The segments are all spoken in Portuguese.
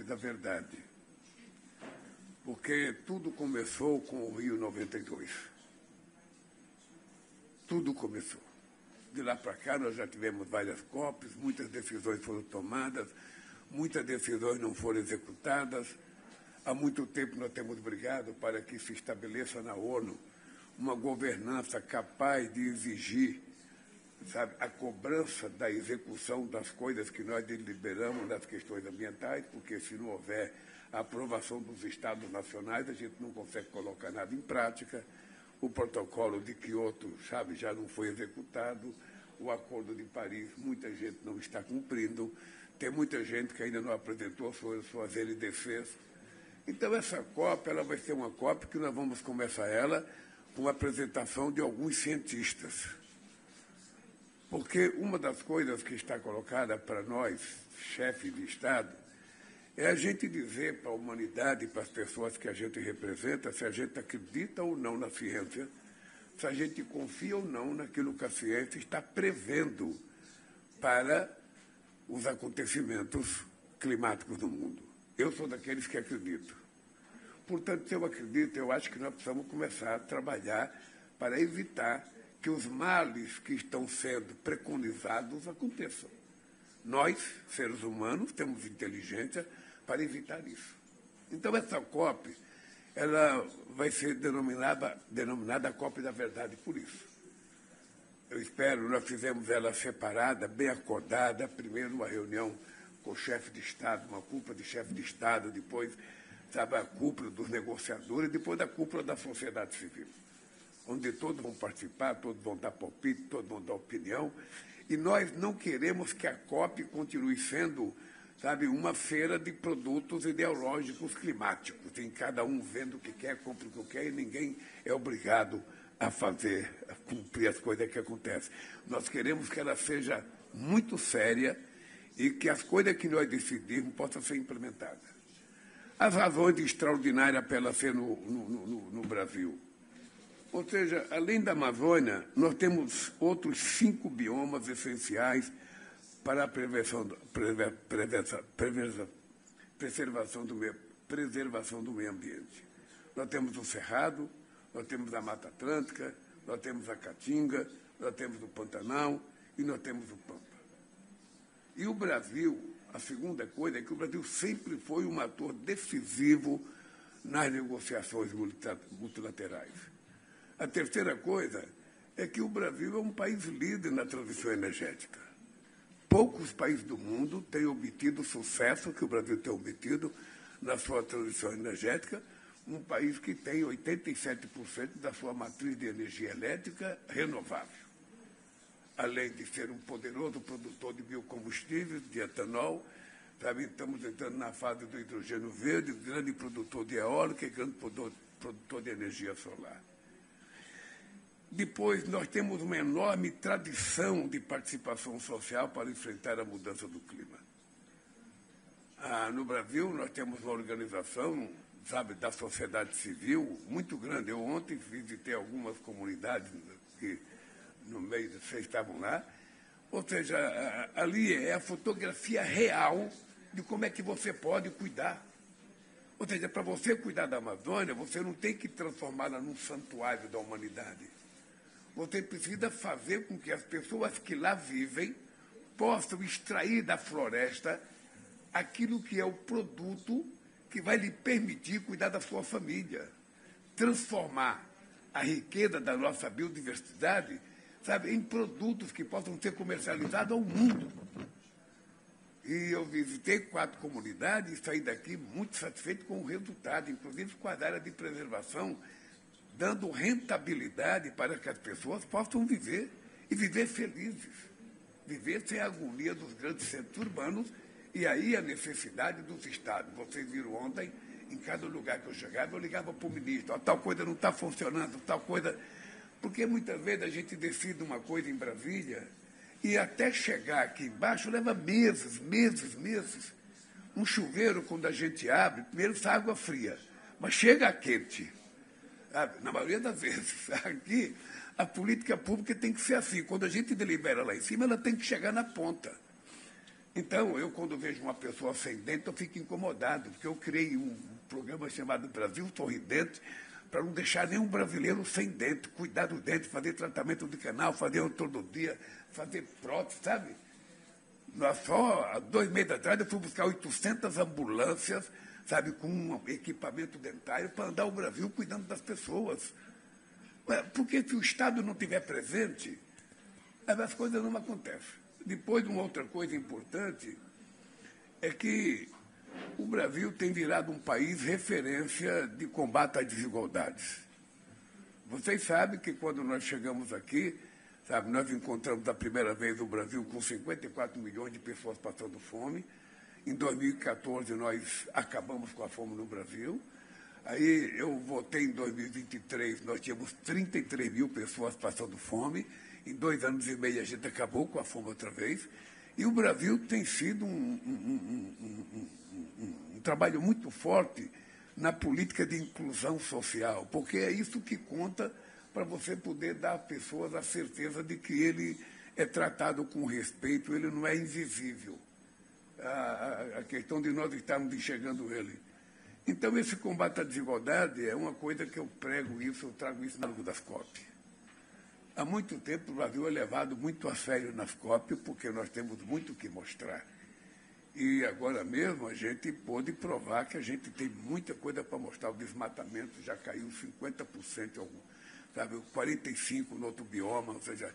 da verdade, porque tudo começou com o Rio 92. Tudo começou. De lá para cá, nós já tivemos várias COPs, muitas decisões foram tomadas, muitas decisões não foram executadas. Há muito tempo nós temos brigado para que se estabeleça na ONU uma governança capaz de exigir, sabe, a cobrança da execução das coisas que nós deliberamos nas questões ambientais, porque se não houver a aprovação dos Estados nacionais, a gente não consegue colocar nada em prática. O protocolo de Quioto, sabe, já não foi executado. O Acordo de Paris, muita gente não está cumprindo. Tem muita gente que ainda não apresentou suas LDCs. Então, essa COP ela vai ser uma COP que nós vamos começar ela com a apresentação de alguns cientistas. Porque uma das coisas que está colocada para nós, chefes de Estado, é a gente dizer para a humanidade, para as pessoas que a gente representa, se a gente acredita ou não na ciência, se a gente confia ou não naquilo que a ciência está prevendo para os acontecimentos climáticos do mundo. Eu sou daqueles que acreditam. Portanto, se eu acredito, eu acho que nós precisamos começar a trabalhar para evitar que os males que estão sendo preconizados aconteçam. Nós, seres humanos, temos inteligência para evitar isso. Então, essa COP, ela vai ser denominada COP da Verdade por isso. Eu espero, nós fizemos ela separada, bem acordada, primeiro uma reunião com o chefe de Estado, uma cúpula de chefe de Estado, depois, sabe, a cúpula dos negociadores, depois a cúpula da sociedade civil, onde todos vão participar, todos vão dar palpite, todos vão dar opinião, e nós não queremos que a COP continue sendo, sabe, uma feira de produtos ideológicos climáticos, em cada um vendo o que quer, compra o que quer, e ninguém é obrigado a fazer, a cumprir as coisas que acontecem. Nós queremos que ela seja muito séria e que as coisas que nós decidimos possam ser implementadas. As razões extraordinárias para ela ser no Brasil. Ou seja, além da Amazônia, nós temos outros 5 biomas essenciais para a preservação do meio ambiente. Nós temos o Cerrado, nós temos a Mata Atlântica, nós temos a Caatinga, nós temos o Pantanal e nós temos o Pampa. E o Brasil, a segunda coisa é que o Brasil sempre foi um ator decisivo nas negociações multilaterais. A terceira coisa é que o Brasil é um país líder na transição energética. Poucos países do mundo têm obtido o sucesso que o Brasil tem obtido na sua transição energética, um país que tem 87% da sua matriz de energia elétrica renovável. Além de ser um poderoso produtor de biocombustíveis, de etanol, sabe, estamos entrando na fase do hidrogênio verde, grande produtor de eólica e grande produtor de energia solar. Depois, nós temos uma enorme tradição de participação social para enfrentar a mudança do clima. No Brasil, nós temos uma organização, sabe, da sociedade civil muito grande. Eu ontem visitei algumas comunidades que, no meio, vocês estavam lá. Ou seja, ali é a fotografia real de como é que você pode cuidar. Ou seja, para você cuidar da Amazônia, você não tem que transformá-la num santuário da humanidade. Você precisa fazer com que as pessoas que lá vivem possam extrair da floresta aquilo que é o produto que vai lhe permitir cuidar da sua família, transformar a riqueza da nossa biodiversidade, sabe, em produtos que possam ser comercializados ao mundo. E eu visitei 4 comunidades e saí daqui muito satisfeito com o resultado, inclusive com as áreas de preservação, dando rentabilidade para que as pessoas possam viver e viver felizes, viver sem a agonia dos grandes centros urbanos. E aí a necessidade dos estados. Vocês viram ontem, em cada lugar que eu chegava, eu ligava para o ministro, tal coisa não está funcionando, tal coisa. Porque muitas vezes a gente decide uma coisa em Brasília e até chegar aqui embaixo leva meses. Um chuveiro, quando a gente abre, primeiro sai água fria, mas chega quente. Sabe? Na maioria das vezes. Aqui, a política pública tem que ser assim. Quando a gente delibera lá em cima, ela tem que chegar na ponta. Então, eu, quando vejo uma pessoa sem dente, eu fico incomodado, porque eu criei um programa chamado Brasil Sorridente, para não deixar nenhum brasileiro sem dente, cuidar do dente, fazer tratamento de canal, fazer ortodontia, fazer prótese, sabe? Nós só, há 2 meses atrás, eu fui buscar 800 ambulâncias, sabe, com um equipamento dentário para andar o Brasil cuidando das pessoas. Porque se o Estado não estiver presente, as coisas não acontecem. Depois, uma outra coisa importante é que o Brasil tem virado um país referência de combate às desigualdades. Vocês sabem que quando nós chegamos aqui, sabe, nós encontramos a primeira vez o Brasil com 54 milhões de pessoas passando fome. Em 2014, nós acabamos com a fome no Brasil. Aí eu votei em 2023, nós tínhamos 33 mil pessoas passando fome. Em 2 anos e meio a gente acabou com a fome outra vez. E o Brasil tem sido um trabalho muito forte na política de inclusão social, porque é isso que conta para você poder dar às pessoas a certeza de que ele é tratado com respeito, ele não é invisível. A questão de nós estarmos enxergando ele. Então, esse combate à desigualdade é uma coisa que eu prego isso, eu trago isso na luta das COP. Há muito tempo o Brasil é levado muito a sério nas COP, porque nós temos muito o que mostrar. E agora mesmo a gente pôde provar que a gente tem muita coisa para mostrar. O desmatamento já caiu 50%, sabe, 45% no outro bioma, ou seja,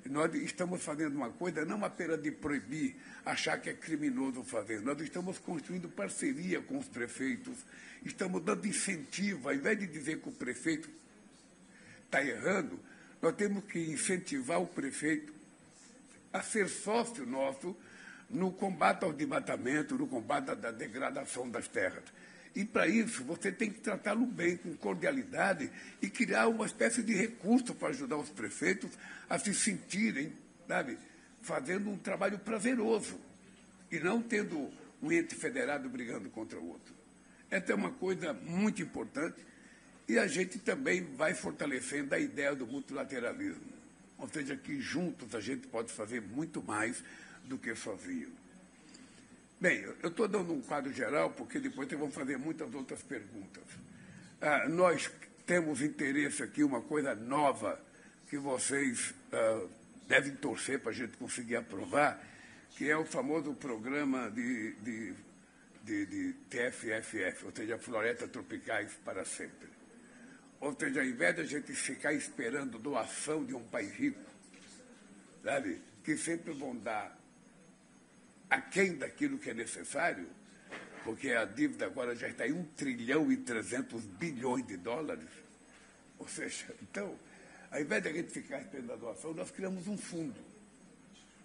nós estamos fazendo uma coisa não apenas de proibir, achar que é criminoso fazer. Nós estamos construindo parceria com os prefeitos, estamos dando incentivo, ao invés de dizer que o prefeito está errando, nós temos que incentivar o prefeito a ser sócio nosso no combate ao desmatamento, no combate à degradação das terras. E, para isso, você tem que tratá-lo bem, com cordialidade, e criar uma espécie de recurso para ajudar os prefeitos a se sentirem, sabe, fazendo um trabalho prazeroso, e não tendo um ente federado brigando contra o outro. Essa é uma coisa muito importante, e a gente também vai fortalecendo a ideia do multilateralismo. Ou seja, que juntos a gente pode fazer muito mais do que sozinho. Bem, eu estou dando um quadro geral, porque depois vamos fazer muitas outras perguntas. Nós temos interesse aqui, uma coisa nova, que vocês devem torcer para a gente conseguir aprovar, que é o famoso programa de TFFF, ou seja, Florestas Tropicais para Sempre. Ou seja, ao invés de a gente ficar esperando doação de um país rico, sabe, que sempre vão dar aquém daquilo que é necessário, porque a dívida agora já está em 1 trilhão e 300 bilhões de dólares. Ou seja, então, ao invés de a gente ficar esperando a doação, nós criamos um fundo.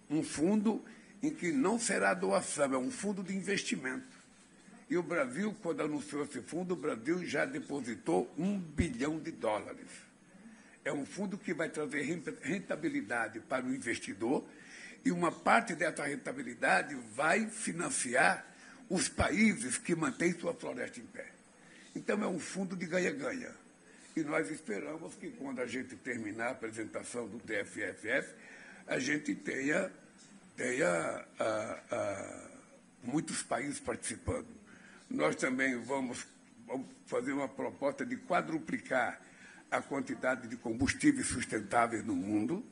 Um fundo em que não será doação, é um fundo de investimento. E o Brasil, quando anunciou esse fundo, o Brasil já depositou 1 bilhão de dólares. É um fundo que vai trazer rentabilidade para o investidor, e uma parte dessa rentabilidade vai financiar os países que mantêm sua floresta em pé. Então, é um fundo de ganha-ganha. E nós esperamos que, quando a gente terminar a apresentação do TFFF, a gente tenha muitos países participando. Nós também vamos fazer uma proposta de quadruplicar a quantidade de combustíveis sustentáveis no mundo.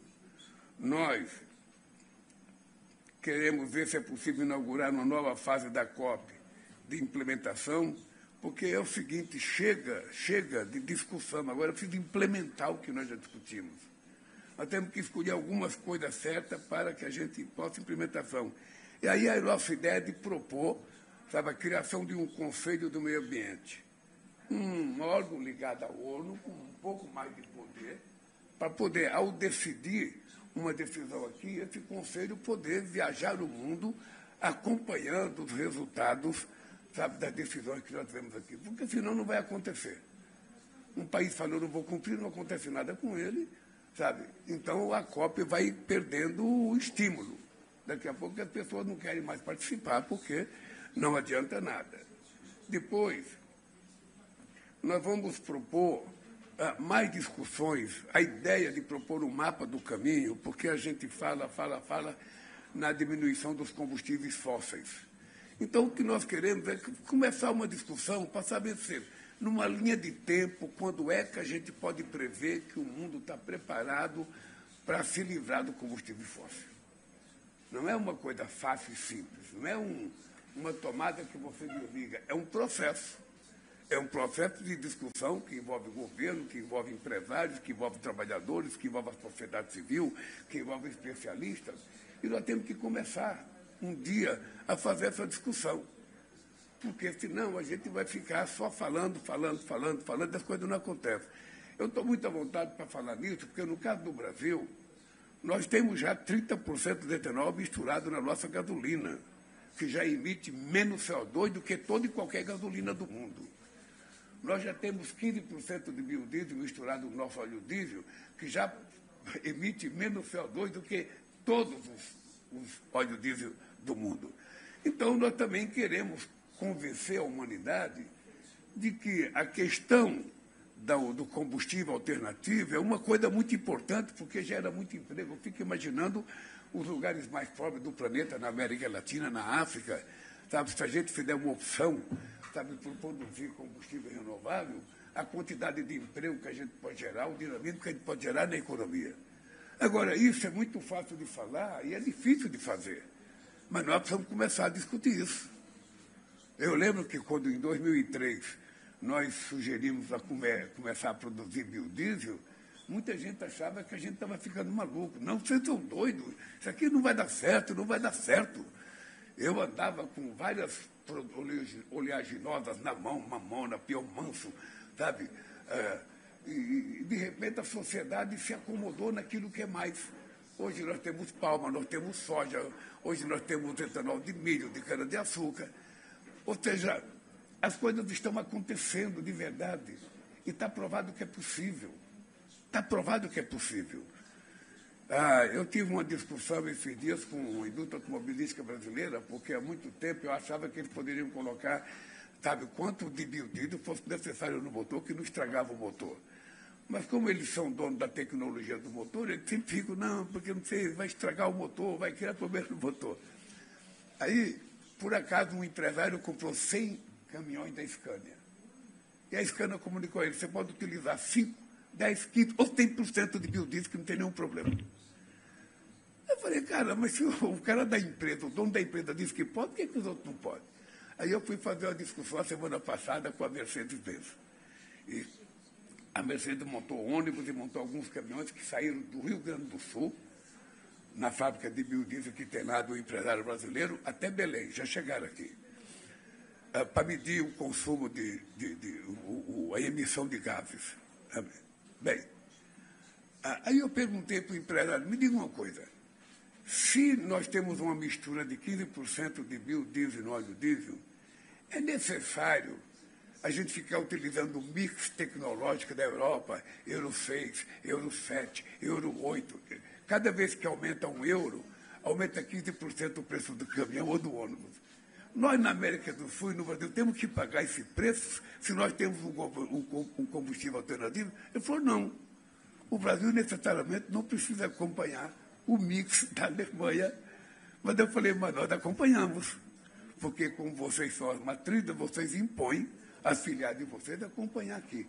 Nós queremos ver se é possível inaugurar uma nova fase da COP de implementação, porque é o seguinte, chega de discussão, agora precisa implementar o que nós já discutimos. Nós temos que escolher algumas coisas certas para que a gente possa implementação. E aí a nossa ideia é de propor, sabe, a criação de um Conselho do Meio Ambiente, um órgão ligado à ONU, com um pouco mais de poder, para poder, ao decidir uma decisão aqui, esse Conselho poder viajar o mundo acompanhando os resultados, sabe, das decisões que nós tivemos aqui, porque senão não vai acontecer. Um país falou, não vou cumprir, não acontece nada com ele, sabe? Então a COP vai perdendo o estímulo. Daqui a pouco as pessoas não querem mais participar, porque não adianta nada. Depois, nós vamos propor mais discussões, a ideia de propor um mapa do caminho, porque a gente fala, na diminuição dos combustíveis fósseis. Então, o que nós queremos é começar uma discussão para saber se, numa linha de tempo, quando é que a gente pode prever que o mundo está preparado para se livrar do combustível fóssil. Não é uma coisa fácil e simples, não é uma tomada que você desliga, é um processo. É um processo de discussão que envolve governo, que envolve empresários, que envolve trabalhadores, que envolve a sociedade civil, que envolve especialistas. E nós temos que começar um dia a fazer essa discussão. Porque senão a gente vai ficar só falando, e as coisas não acontecem. Eu estou muito à vontade para falar nisso, porque no caso do Brasil, nós temos já 30% de etanol misturado na nossa gasolina, que já emite menos CO2 do que toda e qualquer gasolina do mundo. Nós já temos 15% de biodiesel misturado no nosso óleo diesel, que já emite menos CO2 do que todos os óleos diesel do mundo. Então, nós também queremos convencer a humanidade de que a questão do combustível alternativo é uma coisa muito importante, porque gera muito emprego. Eu fico imaginando os lugares mais pobres do planeta, na América Latina, na África, sabe? Se a gente fizer uma opção, sabe, por produzir combustível renovável, a quantidade de emprego que a gente pode gerar, o dinamismo que a gente pode gerar na economia. Agora, isso é muito fácil de falar e é difícil de fazer, mas nós precisamos começar a discutir isso. Eu lembro que quando, em 2003, nós sugerimos a começar a produzir biodiesel, muita gente achava que a gente estava ficando maluco. Não, vocês são doidos, isso aqui não vai dar certo, não vai dar certo. Eu andava com várias oleaginosas na mão, mamona, pião manso, sabe? E, de repente, a sociedade se acomodou naquilo que é mais. Hoje nós temos palma, nós temos soja, hoje nós temos etanol de milho, de cana-de-açúcar. Ou seja, as coisas estão acontecendo de verdade. E está provado que é possível. Está provado que é possível. Eu tive uma discussão esses dias com a indústria automobilística brasileira, porque há muito tempo eu achava que eles poderiam colocar, sabe, quanto de biodiesel fosse necessário no motor, que não estragava o motor. Mas como eles são donos da tecnologia do motor, eles sempre ficam, não, porque não sei, vai estragar o motor, vai criar problema no motor. Aí, por acaso, um empresário comprou 100 caminhões da Scania. E a Scania comunicou a ele, você pode utilizar 5, 10, 15 ou 100% de biodiesel, que não tem nenhum problema. Eu falei, cara, mas se o cara da empresa, o dono da empresa disse que pode, por que os outros não podem? Aí eu fui fazer uma discussão a semana passada com a Mercedes-Benz. E a Mercedes montou ônibus e montou alguns caminhões que saíram do Rio Grande do Sul, na fábrica de biodiesel que tem lá do empresário brasileiro, até Belém, já chegaram aqui, para medir o consumo a emissão de gases. Bem, aí eu perguntei para o empresário, me diga uma coisa, se nós temos uma mistura de 15% de biodiesel no óleo diesel, é necessário a gente ficar utilizando o mix tecnológico da Europa, Euro 6, Euro 7, Euro 8. Cada vez que aumenta €1, aumenta 15% o preço do caminhão ou do ônibus. Nós, na América do Sul e no Brasil, temos que pagar esse preço se nós temos um combustível alternativo? Ele falou, não. O Brasil, necessariamente, não precisa acompanhar o mix da Alemanha. Mas eu falei, mas nós acompanhamos. Porque, como vocês são as matrizes, vocês impõem as filiais de vocês a acompanhar aqui.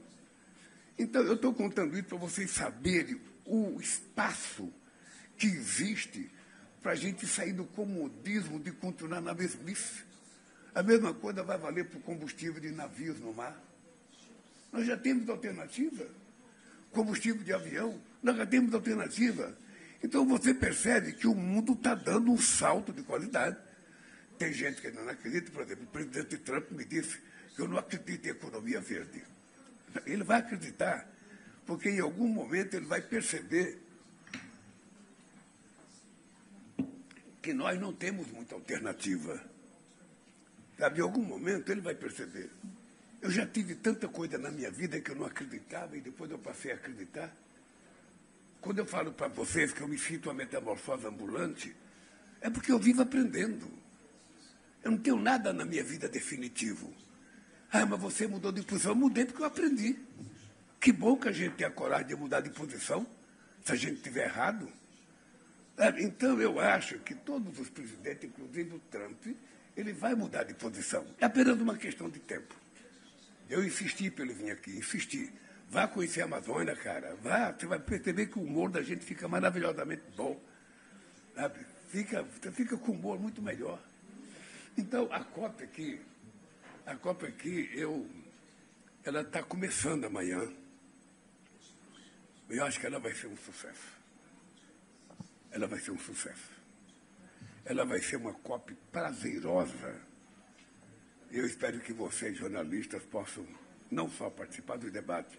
Então, eu estou contando isso para vocês saberem o espaço que existe para a gente sair do comodismo de continuar na mesmice. A mesma coisa vai valer para o combustível de navios no mar. Nós já temos alternativa. Combustível de avião, nós já temos alternativa. Então, você percebe que o mundo está dando um salto de qualidade. Tem gente que não acredita, por exemplo, o presidente Trump me disse que eu não acredito em economia verde. Ele vai acreditar, porque em algum momento ele vai perceber que nós não temos muita alternativa. Sabe, em algum momento ele vai perceber. Eu já tive tanta coisa na minha vida que eu não acreditava e depois eu passei a acreditar. Quando eu falo para vocês que eu me sinto uma metamorfose ambulante, é porque eu vivo aprendendo. Eu não tenho nada na minha vida definitivo. Ah, mas você mudou de posição. Eu mudei porque eu aprendi. Que bom que a gente tem a coragem de mudar de posição, se a gente estiver errado. Então, eu acho que todos os presidentes, inclusive o Trump, ele vai mudar de posição. É apenas uma questão de tempo. Eu insisti para ele vir aqui, insisti. Vá conhecer a Amazônia, cara. Vá, você vai perceber que o humor da gente fica maravilhosamente bom. Sabe? Fica com humor muito melhor. Então, a COP aqui, ela está começando amanhã. Eu acho que ela vai ser um sucesso. Ela vai ser um sucesso. Ela vai ser uma COP prazerosa. Eu espero que vocês, jornalistas, possam não só participar do debate,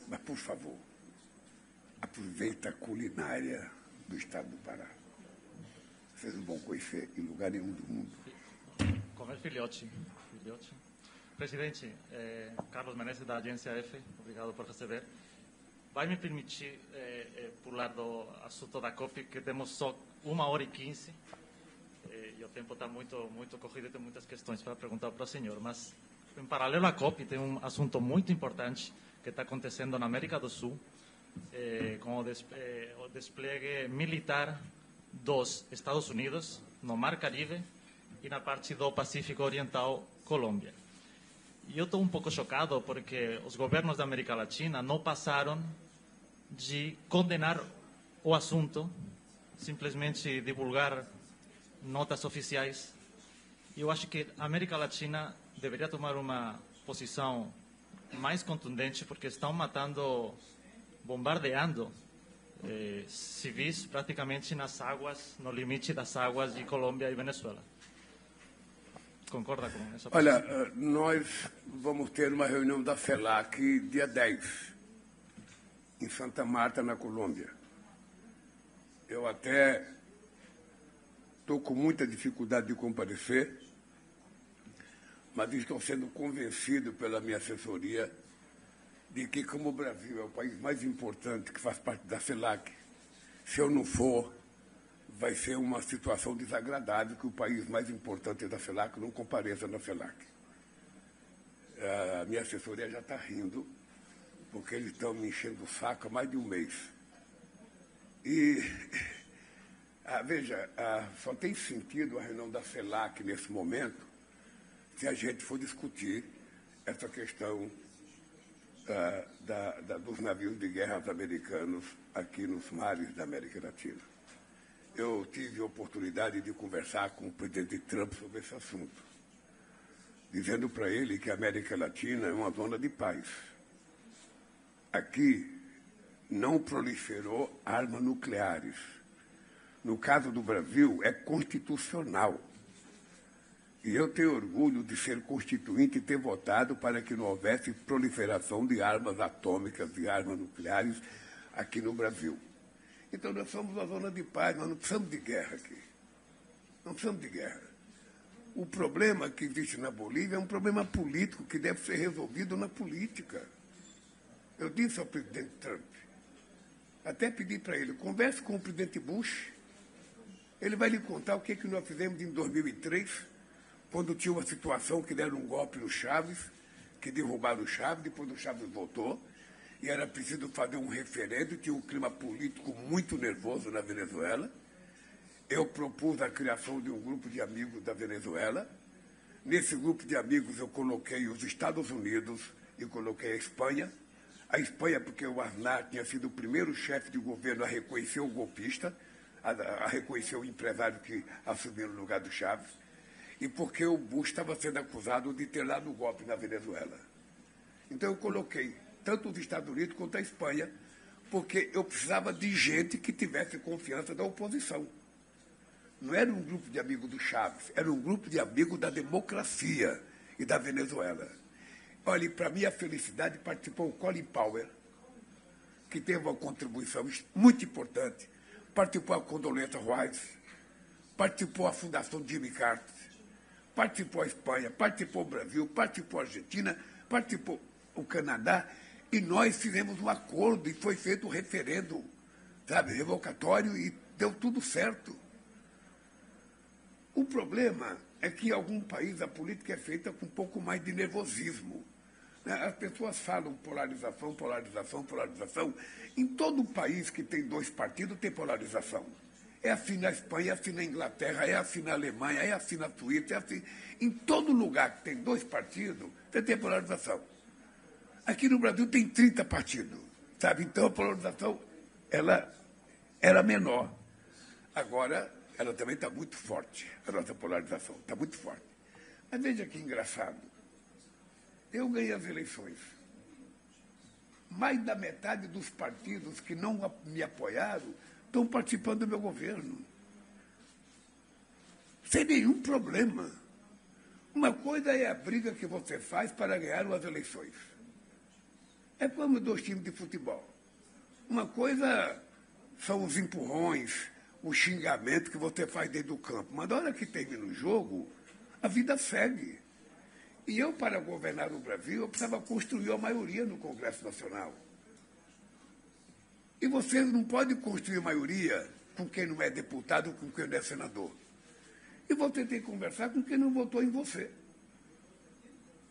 mas, por favor, aproveita a culinária do estado do Pará. Vocês não vão conhecer em lugar nenhum do mundo. Comer filhote. Presidente, Carlos Menezes, da Agência F, obrigado por receber. Vai me permitir pular do assunto da COP, que temos só 1h15, e o tempo está muito corrido e tem muitas questões para perguntar para o senhor. Mas, em paralelo à COP, tem um assunto muito importante que está acontecendo na América do Sul, com o despliegue militar dos Estados Unidos no Mar Caribe e na parte do Pacífico Oriental, Colômbia. E eu estou um pouco chocado porque os governos da América Latina não passaram de condenar o assunto, simplesmente divulgar notas oficiais. E eu acho que a América Latina deveria tomar uma posição mais contundente, porque estão matando, bombardeando civis praticamente nas águas, no limite das águas de Colômbia e Venezuela. Concorda com essa posição? Olha, nós vamos ter uma reunião da CELAC dia 10, em Santa Marta, na Colômbia. Eu até estou com muita dificuldade de comparecer, mas estou sendo convencido pela minha assessoria de que, como o Brasil é o país mais importante que faz parte da CELAC, se eu não for, vai ser uma situação desagradável que o país mais importante da CELAC não compareça na CELAC. A minha assessoria já está rindo, porque eles estão me enchendo o saco há mais de um mês. E, veja, só tem sentido a reunião da CELAC nesse momento se a gente for discutir essa questão dos navios de guerra americanos aqui nos mares da América Latina. Eu tive a oportunidade de conversar com o presidente Trump sobre esse assunto, dizendo para ele que a América Latina é uma zona de paz. Aqui não proliferou armas nucleares. No caso do Brasil, é constitucional. E eu tenho orgulho de ser constituinte e ter votado para que não houvesse proliferação de armas atômicas, de armas nucleares aqui no Brasil. Então, nós somos uma zona de paz, nós não precisamos de guerra aqui. Não precisamos de guerra. O problema que existe na Bolívia é um problema político que deve ser resolvido na política. Eu disse ao presidente Trump, até pedi para ele, converse com o presidente Bush, ele vai lhe contar o que nós fizemos em 2003, quando tinha uma situação que deram um golpe no Chaves, que derrubaram o Chaves, depois o Chaves voltou, e era preciso fazer um referendo, tinha um clima político muito nervoso na Venezuela. Eu propus a criação de um grupo de amigos da Venezuela. Nesse grupo de amigos eu coloquei os Estados Unidos e coloquei a Espanha. A Espanha, porque o Aznar tinha sido o primeiro chefe de governo a reconhecer o golpista, a reconhecer o empresário que assumiu no lugar do Chaves, e porque o Bush estava sendo acusado de ter dado o golpe na Venezuela. Então eu coloquei tanto os Estados Unidos quanto a Espanha, porque eu precisava de gente que tivesse confiança da oposição. Não era um grupo de amigos do Chaves, era um grupo de amigos da democracia e da Venezuela. Olha, para minha felicidade, participou o Colin Powell, que teve uma contribuição muito importante. Participou a Condoleezza Rice, participou a Fundação Jimmy Carter, participou a Espanha, participou o Brasil, participou a Argentina, participou o Canadá, e nós fizemos um acordo e foi feito um referendo, sabe, revocatório, e deu tudo certo. O problema é que em algum país a política é feita com um pouco mais de nervosismo. As pessoas falam polarização, polarização, polarização. Em todo país que tem dois partidos tem polarização. É assim na Espanha, é assim na Inglaterra, é assim na Alemanha, é assim na Suíça, é assim. Em todo lugar que tem 2 partidos, você tem polarização. Aqui no Brasil tem 30 partidos, sabe? Então a polarização ela era menor. Agora, ela também está muito forte, a nossa polarização, está muito forte. Mas veja que engraçado. Eu ganhei as eleições. Mais da metade dos partidos que não me apoiaram estão participando do meu governo. Sem nenhum problema. Uma coisa é a briga que você faz para ganhar as eleições. É como 2 times de futebol. Uma coisa são os empurrões, o xingamento que você faz dentro do campo. Mas na hora que termina o jogo, a vida segue. E eu, para governar o Brasil, eu precisava construir a maioria no Congresso Nacional. E você não pode construir maioria com quem não é deputado, com quem não é senador. E você tem que conversar com quem não votou em você.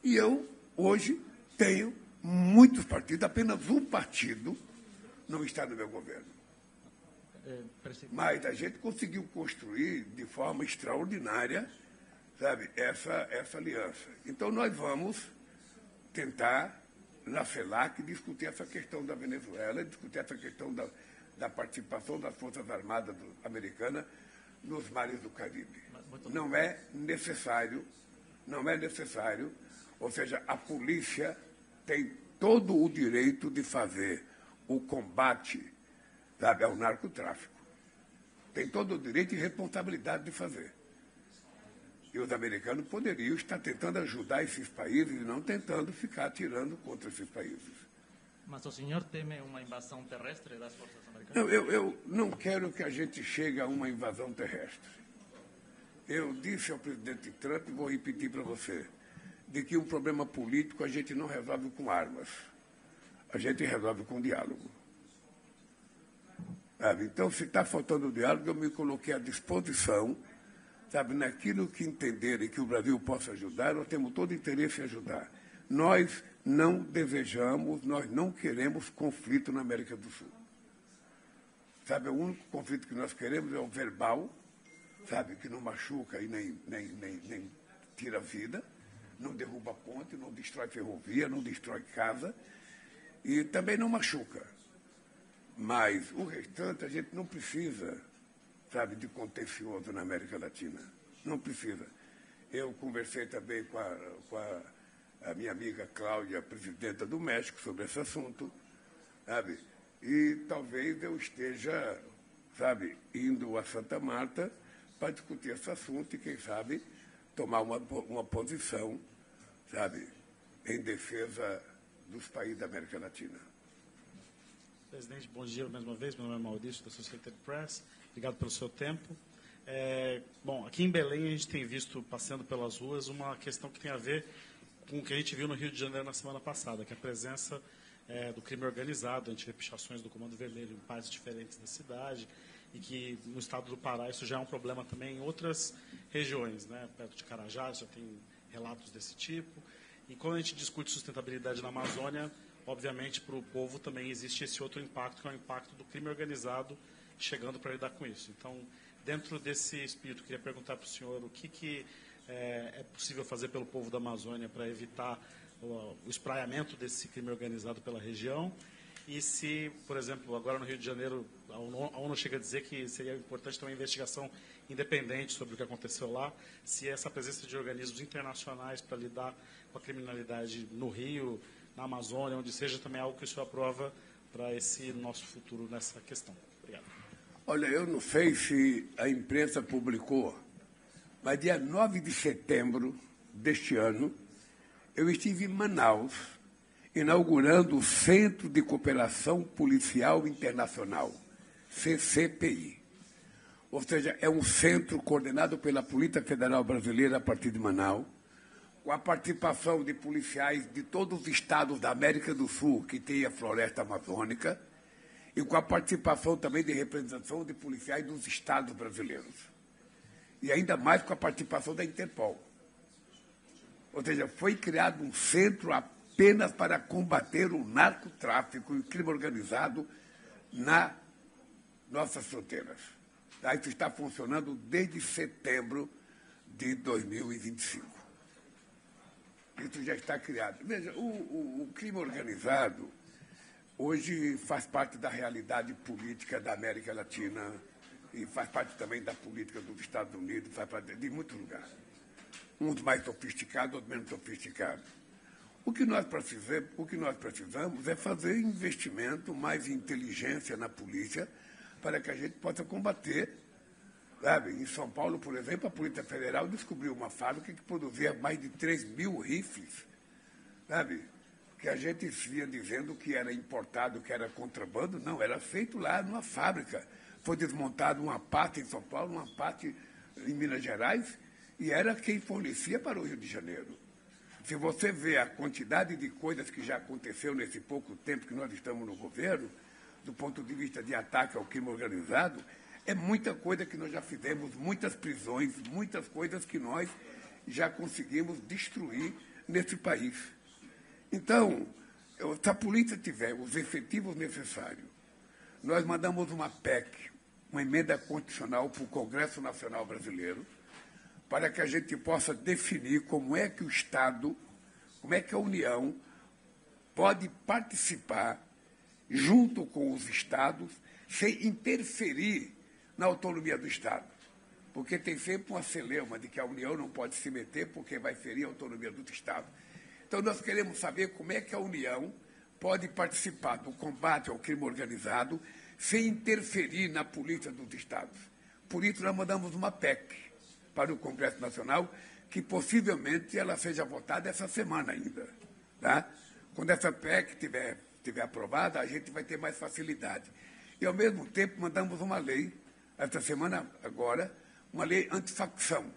E eu, hoje, tenho muitos partidos, apenas um partido não está no meu governo. Mas a gente conseguiu construir de forma extraordinária, sabe, essa aliança. Então, nós vamos tentar, na CELAC, discutir essa questão da Venezuela, discutir essa questão da participação das Forças Armadas Americanas nos mares do Caribe. Não é necessário, ou seja, a polícia tem todo o direito de fazer o combate, sabe, ao narcotráfico. Tem todo o direito e responsabilidade de fazer. E os americanos poderiam estar tentando ajudar esses países e não tentando ficar atirando contra esses países. Mas o senhor teme uma invasão terrestre das forças americanas? Não, eu não quero que a gente chegue a uma invasão terrestre. Eu disse ao presidente Trump, e vou repetir para você, de que um problema político a gente não resolve com armas. A gente resolve com diálogo. Sabe? Então, se está faltando diálogo, eu me coloquei à disposição, sabe, naquilo que entenderem que o Brasil possa ajudar, nós temos todo interesse em ajudar. Nós não desejamos, nós não queremos conflito na América do Sul. Sabe, o único conflito que nós queremos é o verbal, sabe, que não machuca e nem tira vida, não derruba ponte, não destrói ferrovia, não destrói casa e também não machuca. Mas o restante a gente não precisa, sabe, de contencioso na América Latina. Não precisa. Eu conversei também com a minha amiga Cláudia, presidenta do México, sobre esse assunto, sabe? E talvez eu esteja, sabe, indo a Santa Marta para discutir esse assunto e, quem sabe, tomar uma posição, sabe, em defesa dos países da América Latina. Presidente, bom dia mais uma vez. Meu nome é Maurício, da Associated Press. Obrigado pelo seu tempo. Bom, aqui em Belém a gente tem visto, passeando pelas ruas, uma questão que tem a ver com o que a gente viu no Rio de Janeiro na semana passada, que é a presença do crime organizado, antirrepichações do Comando Vermelho em partes diferentes da cidade, e que no estado do Pará isso já é um problema também em outras regiões, né? Perto de Carajás já tem relatos desse tipo. E quando a gente discute sustentabilidade na Amazônia, obviamente para o povo também existe esse outro impacto, que é o impacto do crime organizado chegando para lidar com isso. Então, dentro desse espírito, queria perguntar para o senhor o que é possível fazer pelo povo da Amazônia para evitar o espraiamento desse crime organizado pela região, e se, por exemplo, agora no Rio de Janeiro, a ONU chega a dizer que seria importante ter uma investigação independente sobre o que aconteceu lá, se essa presença de organismos internacionais para lidar com a criminalidade no Rio, na Amazônia, onde seja, também é algo que o senhor aprova para esse nosso futuro nessa questão. Obrigado. Olha, eu não sei se a imprensa publicou, mas dia 9 de setembro deste ano, eu estive em Manaus, inaugurando o Centro de Cooperação Policial Internacional, CCPI. Ou seja, é um centro coordenado pela Polícia Federal Brasileira a partir de Manaus, com a participação de policiais de todos os estados da América do Sul, que tem a floresta amazônica, e com a participação também de representação de policiais dos estados brasileiros. E ainda mais com a participação da Interpol. Ou seja, foi criado um centro apenas para combater o narcotráfico e o crime organizado nas nossas fronteiras. Tá? Isso está funcionando desde setembro de 2025. Isso já está criado. Veja, o crime organizado hoje faz parte da realidade política da América Latina e faz parte também da política dos Estados Unidos, faz parte de muitos lugares. Uns mais sofisticados, outros menos sofisticados. O que nós precisamos é fazer investimento, mais inteligência na polícia, para que a gente possa combater. Sabe? Em São Paulo, por exemplo, a Polícia Federal descobriu uma fábrica que produzia mais de 3.000 rifles, sabe? Que a gente vinha dizendo que era importado, que era contrabando. Não, era feito lá numa fábrica. Foi desmontada uma parte em São Paulo, uma parte em Minas Gerais, e era quem fornecia para o Rio de Janeiro. Se você vê a quantidade de coisas que já aconteceu nesse pouco tempo que nós estamos no governo, do ponto de vista de ataque ao crime organizado, é muita coisa que nós já fizemos, muitas prisões, muitas coisas que nós já conseguimos destruir nesse país. Então, se a polícia tiver os efetivos necessários, nós mandamos uma PEC, uma emenda constitucional para o Congresso Nacional Brasileiro, para que a gente possa definir como é que o Estado, como é que a União pode participar junto com os Estados, sem interferir na autonomia do Estado. Porque tem sempre uma celeuma de que a União não pode se meter porque vai ferir a autonomia do Estado. Então, nós queremos saber como é que a União pode participar do combate ao crime organizado sem interferir na política dos Estados. Por isso, nós mandamos uma PEC para o Congresso Nacional, que possivelmente ela seja votada essa semana ainda. Tá? Quando essa PEC estiver aprovada, a gente vai ter mais facilidade. E, ao mesmo tempo, mandamos uma lei, esta semana agora, uma lei antifacção.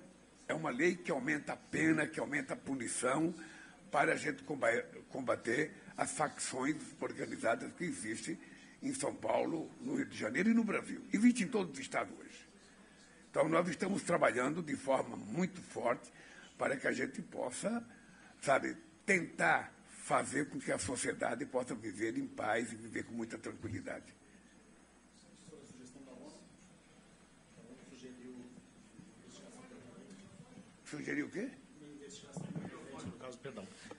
É uma lei que aumenta a pena, que aumenta a punição, para a gente combater as facções organizadas que existem em São Paulo, no Rio de Janeiro e no Brasil. Existe em todos os estados hoje. Então, nós estamos trabalhando de forma muito forte para que a gente possa, sabe, tentar fazer com que a sociedade possa viver em paz e viver com muita tranquilidade. Sugeriu o quê?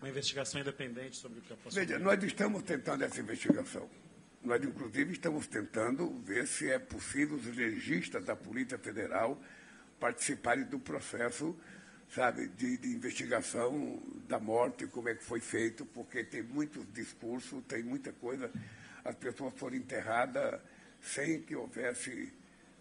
Uma investigação independente sobre o que é possível. Veja, nós estamos tentando essa investigação. Nós, inclusive, estamos tentando ver se é possível os legistas da Polícia Federal participarem do processo, sabe, de investigação da morte, como é que foi feito, porque tem muitos discursos, tem muita coisa. As pessoas foram enterradas sem que houvesse,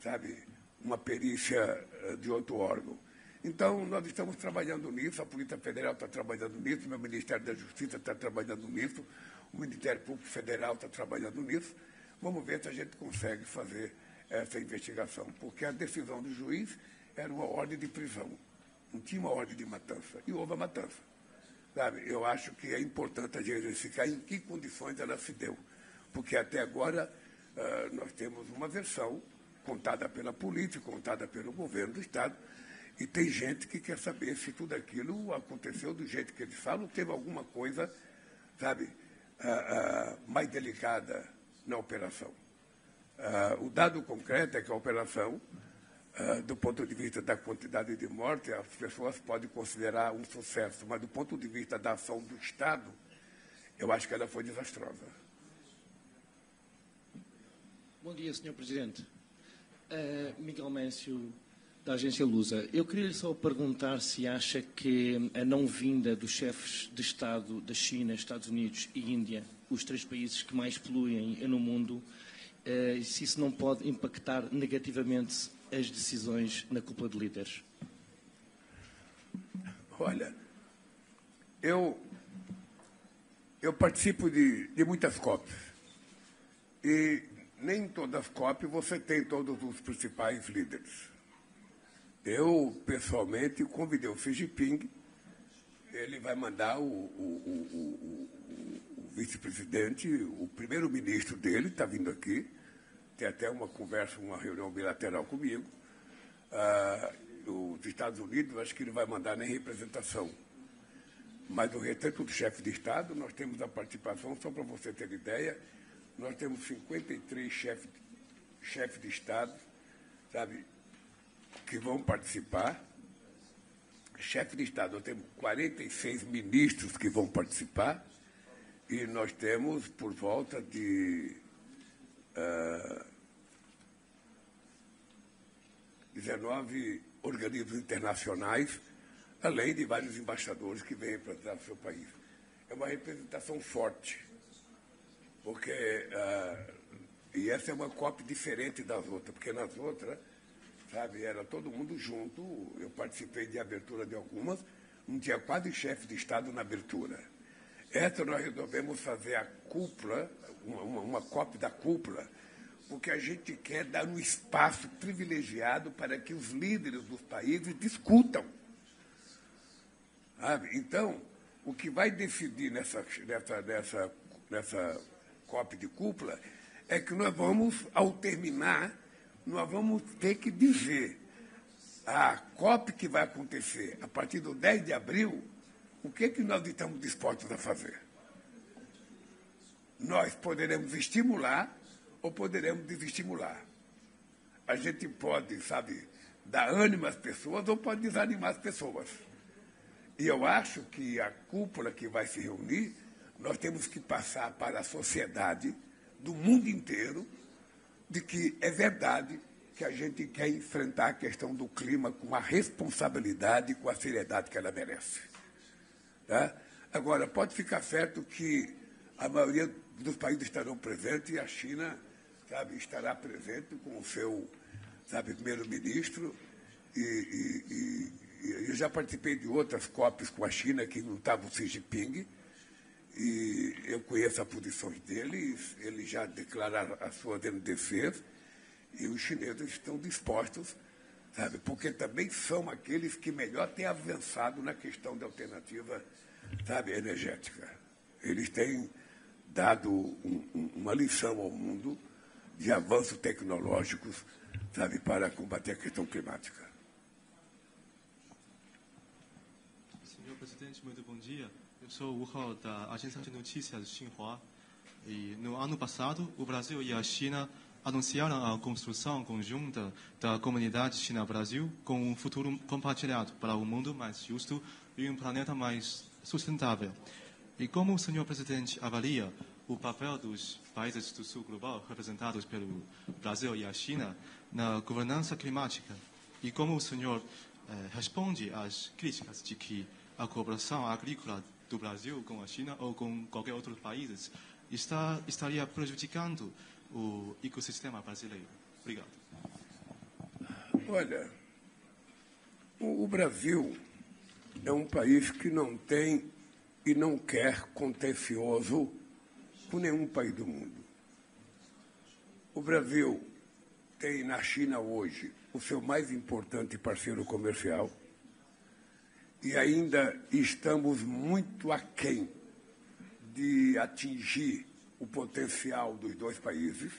sabe, uma perícia de outro órgão. Então, nós estamos trabalhando nisso, a Polícia Federal está trabalhando nisso, o meu Ministério da Justiça está trabalhando nisso, o Ministério Público Federal está trabalhando nisso. Vamos ver se a gente consegue fazer essa investigação, porque a decisão do juiz era uma ordem de prisão, não tinha uma ordem de matança, e houve a matança. Sabe? Eu acho que é importante a gente verificar em que condições ela se deu, porque até agora nós temos uma versão contada pela polícia, contada pelo governo do Estado, e tem gente que quer saber se tudo aquilo aconteceu do jeito que eles falam, teve alguma coisa, sabe, mais delicada na operação. O dado concreto é que a operação, do ponto de vista da quantidade de mortes, as pessoas podem considerar um sucesso, mas do ponto de vista da ação do Estado, eu acho que ela foi desastrosa. Bom dia, Sr. Presidente. Miguel Méncio, da agência Lusa. Eu queria só perguntar se acha que a não vinda dos chefes de Estado da China, Estados Unidos e Índia, os três países que mais poluem no mundo, se isso não pode impactar negativamente as decisões na cúpula de líderes. Olha, eu participo de muitas COPs. E nem em todas as COPs você tem todos os principais líderes. Eu, pessoalmente, convidei o Xi Jinping, ele vai mandar o vice-presidente, o primeiro-ministro dele está vindo aqui, tem até uma conversa, uma reunião bilateral comigo. Os Estados Unidos, acho que ele vai mandar nem representação. Mas o restante do chefe de Estado, nós temos a participação, só para você ter ideia, nós temos 53 chefes de Estado, sabe, que vão participar. Chefe de Estado, nós temos 46 ministros que vão participar e nós temos por volta de 19 organismos internacionais, além de vários embaixadores que vêm representar o seu país. É uma representação forte, porque e essa é uma COP diferente das outras, porque nas outras, sabe, era todo mundo junto. Eu participei de abertura de algumas, não tinha quase chefe de Estado na abertura. Essa nós resolvemos fazer a cúpula, uma COP da cúpula, porque a gente quer dar um espaço privilegiado para que os líderes dos países discutam. Sabe? Então, o que vai decidir nessa COP de cúpula é que nós vamos, ao terminar, nós vamos ter que dizer a COP que vai acontecer a partir do 10 de abril, o que nós estamos dispostos a fazer. Nós poderemos estimular ou poderemos desestimular. A gente pode, sabe, dar ânimo às pessoas ou pode desanimar as pessoas. E eu acho que a cúpula que vai se reunir, nós temos que passar para a sociedade do mundo inteiro de que é verdade que a gente quer enfrentar a questão do clima com a responsabilidade e com a seriedade que ela merece. Tá? Agora, pode ficar certo que a maioria dos países estarão presentes e a China, sabe, estará presente com o seu, sabe, primeiro-ministro. E eu já participei de outras COPs com a China que não estava o Xi Jinping, e eu conheço as posições deles, eles já declararam a sua defesa, e os chineses estão dispostos, sabe, porque também são aqueles que melhor têm avançado na questão da alternativa, sabe, energética. Eles têm dado uma lição ao mundo de avanços tecnológicos, sabe, para combater a questão climática. Senhor presidente, muito bom dia. Eu sou o Wu Hao, da Agência de Notícias Xinhua. E no ano passado, o Brasil e a China anunciaram a construção conjunta da comunidade China-Brasil com um futuro compartilhado para um mundo mais justo e um planeta mais sustentável. E como o senhor presidente avalia o papel dos países do sul global representados pelo Brasil e a China na governança climática? E como o senhor responde às críticas de que a cooperação agrícola do Brasil com a China ou com qualquer outro país estaria prejudicando o ecossistema brasileiro? Obrigado. Olha, o Brasil é um país que não tem e não quer contencioso com nenhum país do mundo. O Brasil tem na China hoje o seu mais importante parceiro comercial e ainda estamos muito aquém de atingir o potencial dos dois países.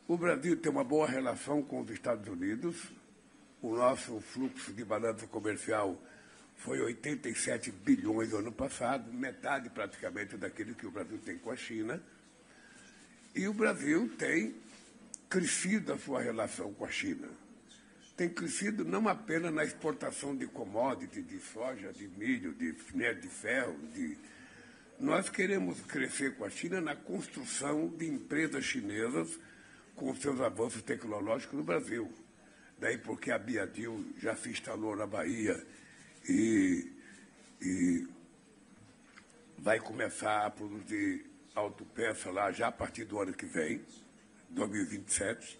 O Brasil tem uma boa relação com os Estados Unidos. O nosso fluxo de balança comercial foi 87 bilhões no ano passado, metade praticamente daquilo que o Brasil tem com a China. E o Brasil tem crescido a sua relação com a China. Tem crescido não apenas na exportação de commodities, de soja, de milho, de ferro. Nós queremos crescer com a China na construção de empresas chinesas com seus avanços tecnológicos no Brasil. Daí porque a Biadil já se instalou na Bahia e vai começar a produzir autopeça lá já a partir do ano que vem, 2027.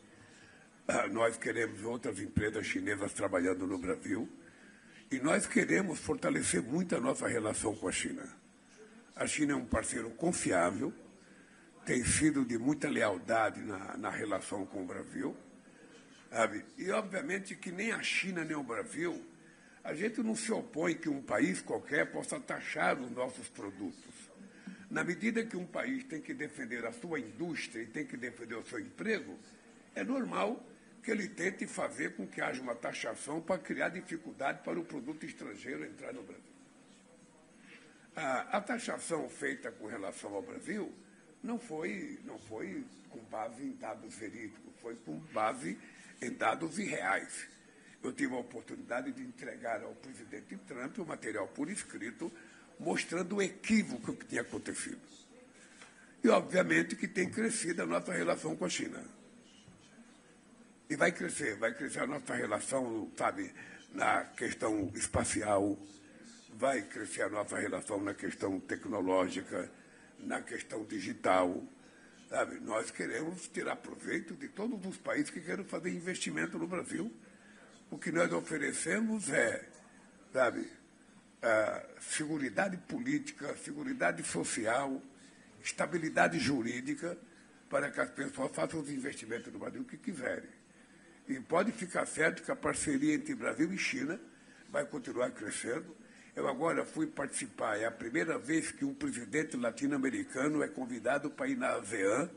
Nós queremos outras empresas chinesas trabalhando no Brasil e nós queremos fortalecer muito a nossa relação com a China. A China é um parceiro confiável, tem sido de muita lealdade na relação com o Brasil, sabe? E, obviamente, que nem a China nem o Brasil, a gente não se opõe que um país qualquer possa taxar os nossos produtos. Na medida que um país tem que defender a sua indústria e tem que defender o seu emprego, é normal que ele tente fazer com que haja uma taxação para criar dificuldade para o produto estrangeiro entrar no Brasil. A taxação feita com relação ao Brasil não foi com base em dados verídicos, foi com base em dados irreais. Eu tive a oportunidade de entregar ao presidente Trump o material por escrito, mostrando o equívoco que tinha acontecido. E, obviamente, que tem crescido a nossa relação com a China. E vai crescer a nossa relação, sabe, na questão espacial, vai crescer a nossa relação na questão tecnológica, na questão digital. Sabe? Nós queremos tirar proveito de todos os países que querem fazer investimento no Brasil. O que nós oferecemos é, sabe, seguridade política, seguridade social, estabilidade jurídica, para que as pessoas façam os investimentos no Brasil que quiserem. E pode ficar certo que a parceria entre Brasil e China vai continuar crescendo. Eu agora fui participar, é a primeira vez que um presidente latino-americano é convidado para ir na ASEAN.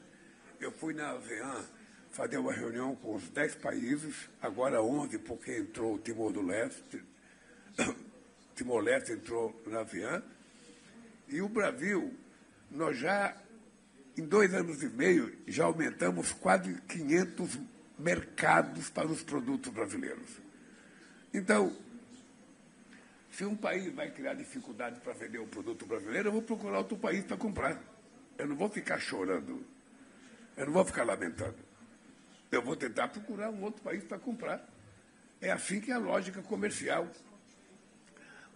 Eu fui na ASEAN fazer uma reunião com os 10 países, agora 11, porque entrou o Timor-Leste. Timor-Leste entrou na ASEAN. E o Brasil, nós já, em 2 anos e meio, já aumentamos quase 500 mercados para os produtos brasileiros. Então, se um país vai criar dificuldade para vender o produto brasileiro, eu vou procurar outro país para comprar. Eu não vou ficar chorando. Eu não vou ficar lamentando. Eu vou tentar procurar um outro país para comprar. É assim que é a lógica comercial.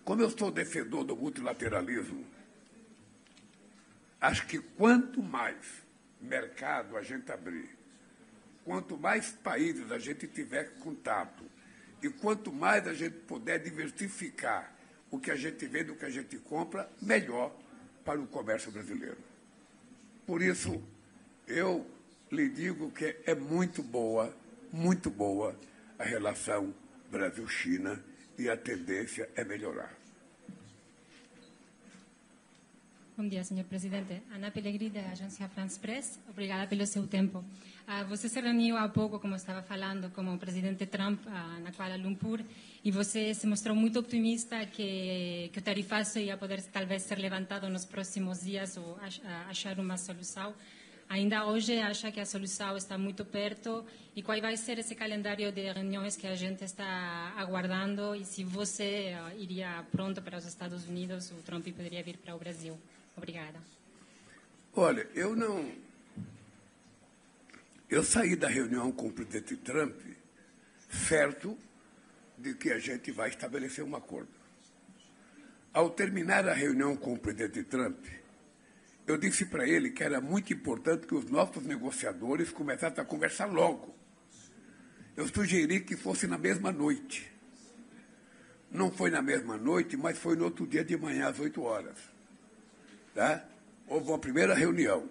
Como eu sou defensor do multilateralismo, acho que quanto mais mercado a gente abrir, quanto mais países a gente tiver contato, e quanto mais a gente puder diversificar o que a gente vende, o que a gente compra, melhor para o comércio brasileiro. Por isso, eu lhe digo que é muito boa a relação Brasil-China e a tendência é melhorar. Bom dia, senhor presidente. Ana Pellegrini, da agência France Press. Obrigada pelo seu tempo. Você se reuniu há pouco, como estava falando, com o presidente Trump na Kuala Lumpur e você se mostrou muito optimista que o tarifaço ia poder talvez ser levantado nos próximos dias ou achar uma solução. Ainda hoje acha que a solução está muito perto e qual vai ser esse calendário de reuniões que a gente está aguardando e se você iria pronto para os Estados Unidos, o Trump poderia vir para o Brasil. Obrigada. Olha, eu saí da reunião com o presidente Trump certo de que a gente vai estabelecer um acordo. Ao terminar a reunião com o presidente Trump, eu disse para ele que era muito importante que os nossos negociadores começassem a conversar logo. Eu sugeri que fosse na mesma noite. Não foi na mesma noite, mas foi no outro dia de manhã, às 8 horas. Tá? Houve uma primeira reunião.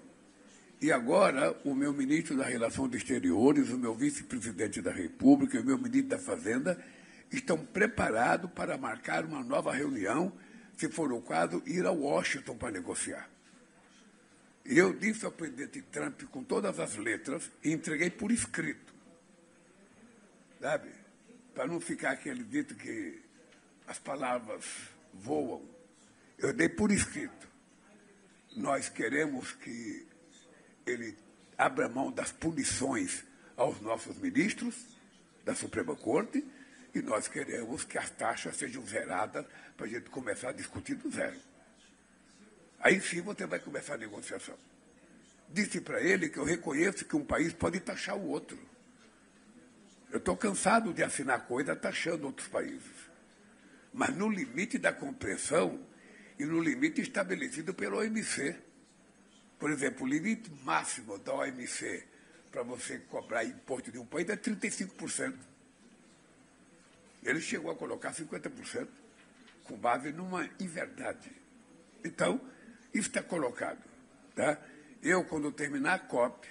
E agora o meu ministro das Relações Exteriores, o meu vice-presidente da República e o meu ministro da Fazenda estão preparados para marcar uma nova reunião, se for o caso, ir a Washington para negociar. E eu disse ao presidente Trump com todas as letras e entreguei por escrito. Sabe? Para não ficar aquele dito que as palavras voam. Eu dei por escrito. Nós queremos que ele abra mão das punições aos nossos ministros da Suprema Corte e nós queremos que as taxas sejam zeradas para a gente começar a discutir do zero. Aí sim você vai começar a negociação. Disse para ele que eu reconheço que um país pode taxar o outro. Eu estou cansado de assinar coisa taxando outros países. Mas no limite da compreensão e no limite estabelecido pela OMC. Por exemplo, o limite máximo da OMC para você cobrar imposto de um país é 35%. Ele chegou a colocar 50%, com base numa inverdade. Então, isso está colocado. Tá? Eu, quando terminar a COP,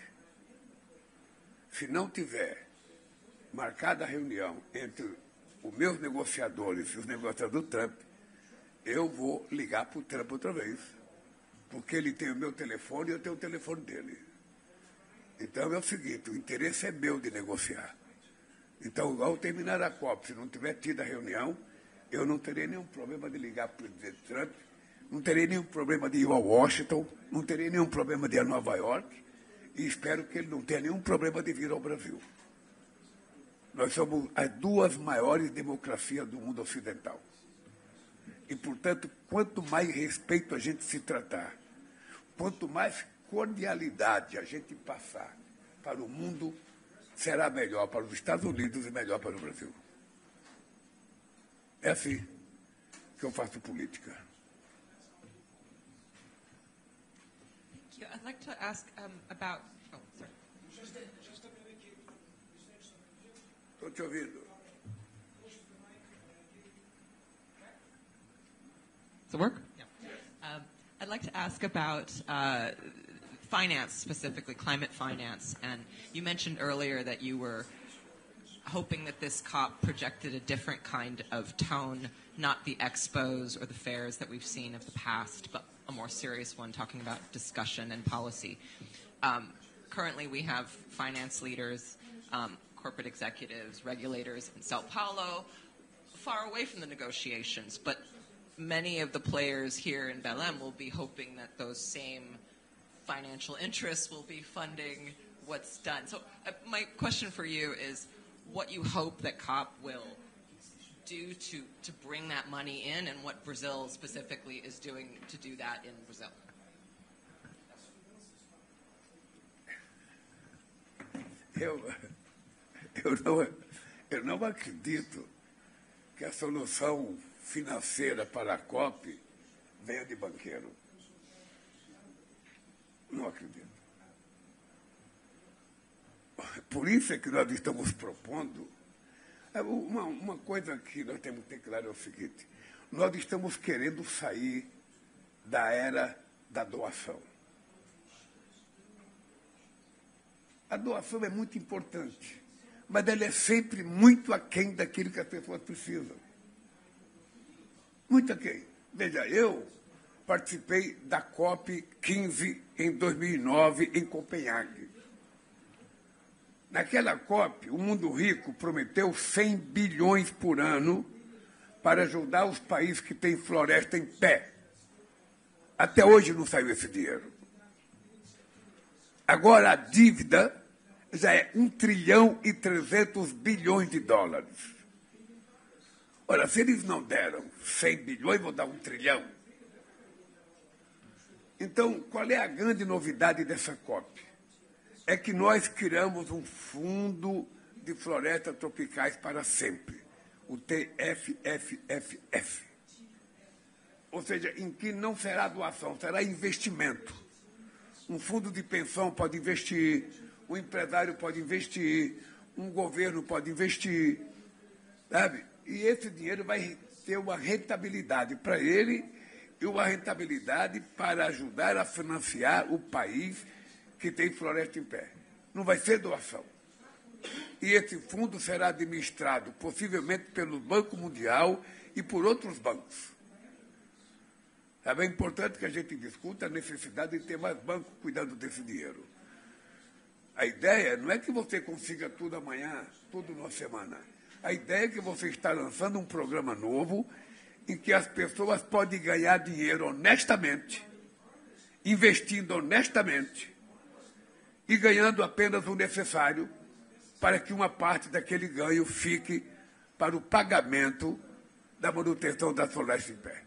se não tiver marcada a reunião entre os meus negociadores e os negociadores do Trump, eu vou ligar para o Trump outra vez. Porque ele tem o meu telefone e eu tenho o telefone dele. Então é o seguinte, o interesse é meu de negociar. Então, ao terminar a COP, se não tiver tido a reunião, eu não terei nenhum problema de ligar para o presidente Trump, não terei nenhum problema de ir a Washington, não terei nenhum problema de ir a Nova York, e espero que ele não tenha nenhum problema de vir ao Brasil. Nós somos as duas maiores democracias do mundo ocidental. E, portanto, quanto mais respeito a gente se tratar, quanto mais cordialidade a gente passar para o mundo, será melhor para os Estados Unidos e melhor para o Brasil. É assim que eu faço política. Thank you. I'd like to ask about... Oh, sorry. Estou te ouvindo. Does it work? Yeah. I'd like to ask about finance, specifically climate finance. And you mentioned earlier that you were hoping that this COP projected a different kind of tone, not the expos or the fairs that we've seen of the past, but a more serious one talking about discussion and policy. Currently, we have finance leaders, corporate executives, regulators in Sao Paulo, far away from the negotiations, but many of the players here in Belém will be hoping that those same financial interests will be funding what's done. So my question for you is what you hope that COP will do to bring that money in, and what Brazil specifically is doing to do that in Brazil. Eu não acredito que a solução financeira para a COP venha de banqueiro. Não acredito. Por isso é que nós estamos propondo. Uma coisa que nós temos que ter claro é o seguinte: nós estamos querendo sair da era da doação. A doação é muito importante, mas ela é sempre muito aquém daquilo que as pessoas precisam. Muito aquém. Veja, eu participei da COP 15 em 2009 em Copenhague. Naquela COP, o mundo rico prometeu 100 bilhões por ano para ajudar os países que têm floresta em pé. Até hoje não saiu esse dinheiro. Agora a dívida já é 1 trilhão e 300 bilhões de dólares. Ora, se eles não deram 100 bilhões, vão dar 1 trilhão. Então, qual é a grande novidade dessa COP? É que nós criamos um fundo de florestas tropicais para sempre, o TFFFF. Ou seja, em que não será doação, será investimento. Um fundo de pensão pode investir, um empresário pode investir, um governo pode investir, sabe? E esse dinheiro vai ter uma rentabilidade para ele e uma rentabilidade para ajudar a financiar o país que tem floresta em pé. Não vai ser doação. E esse fundo será administrado possivelmente pelo Banco Mundial e por outros bancos. É bem importante que a gente discuta a necessidade de ter mais bancos cuidando desse dinheiro. A ideia não é que você consiga tudo amanhã, tudo numa semana. A ideia é que você está lançando um programa novo em que as pessoas podem ganhar dinheiro honestamente, investindo honestamente e ganhando apenas o necessário para que uma parte daquele ganho fique para o pagamento da manutenção da floresta em pé.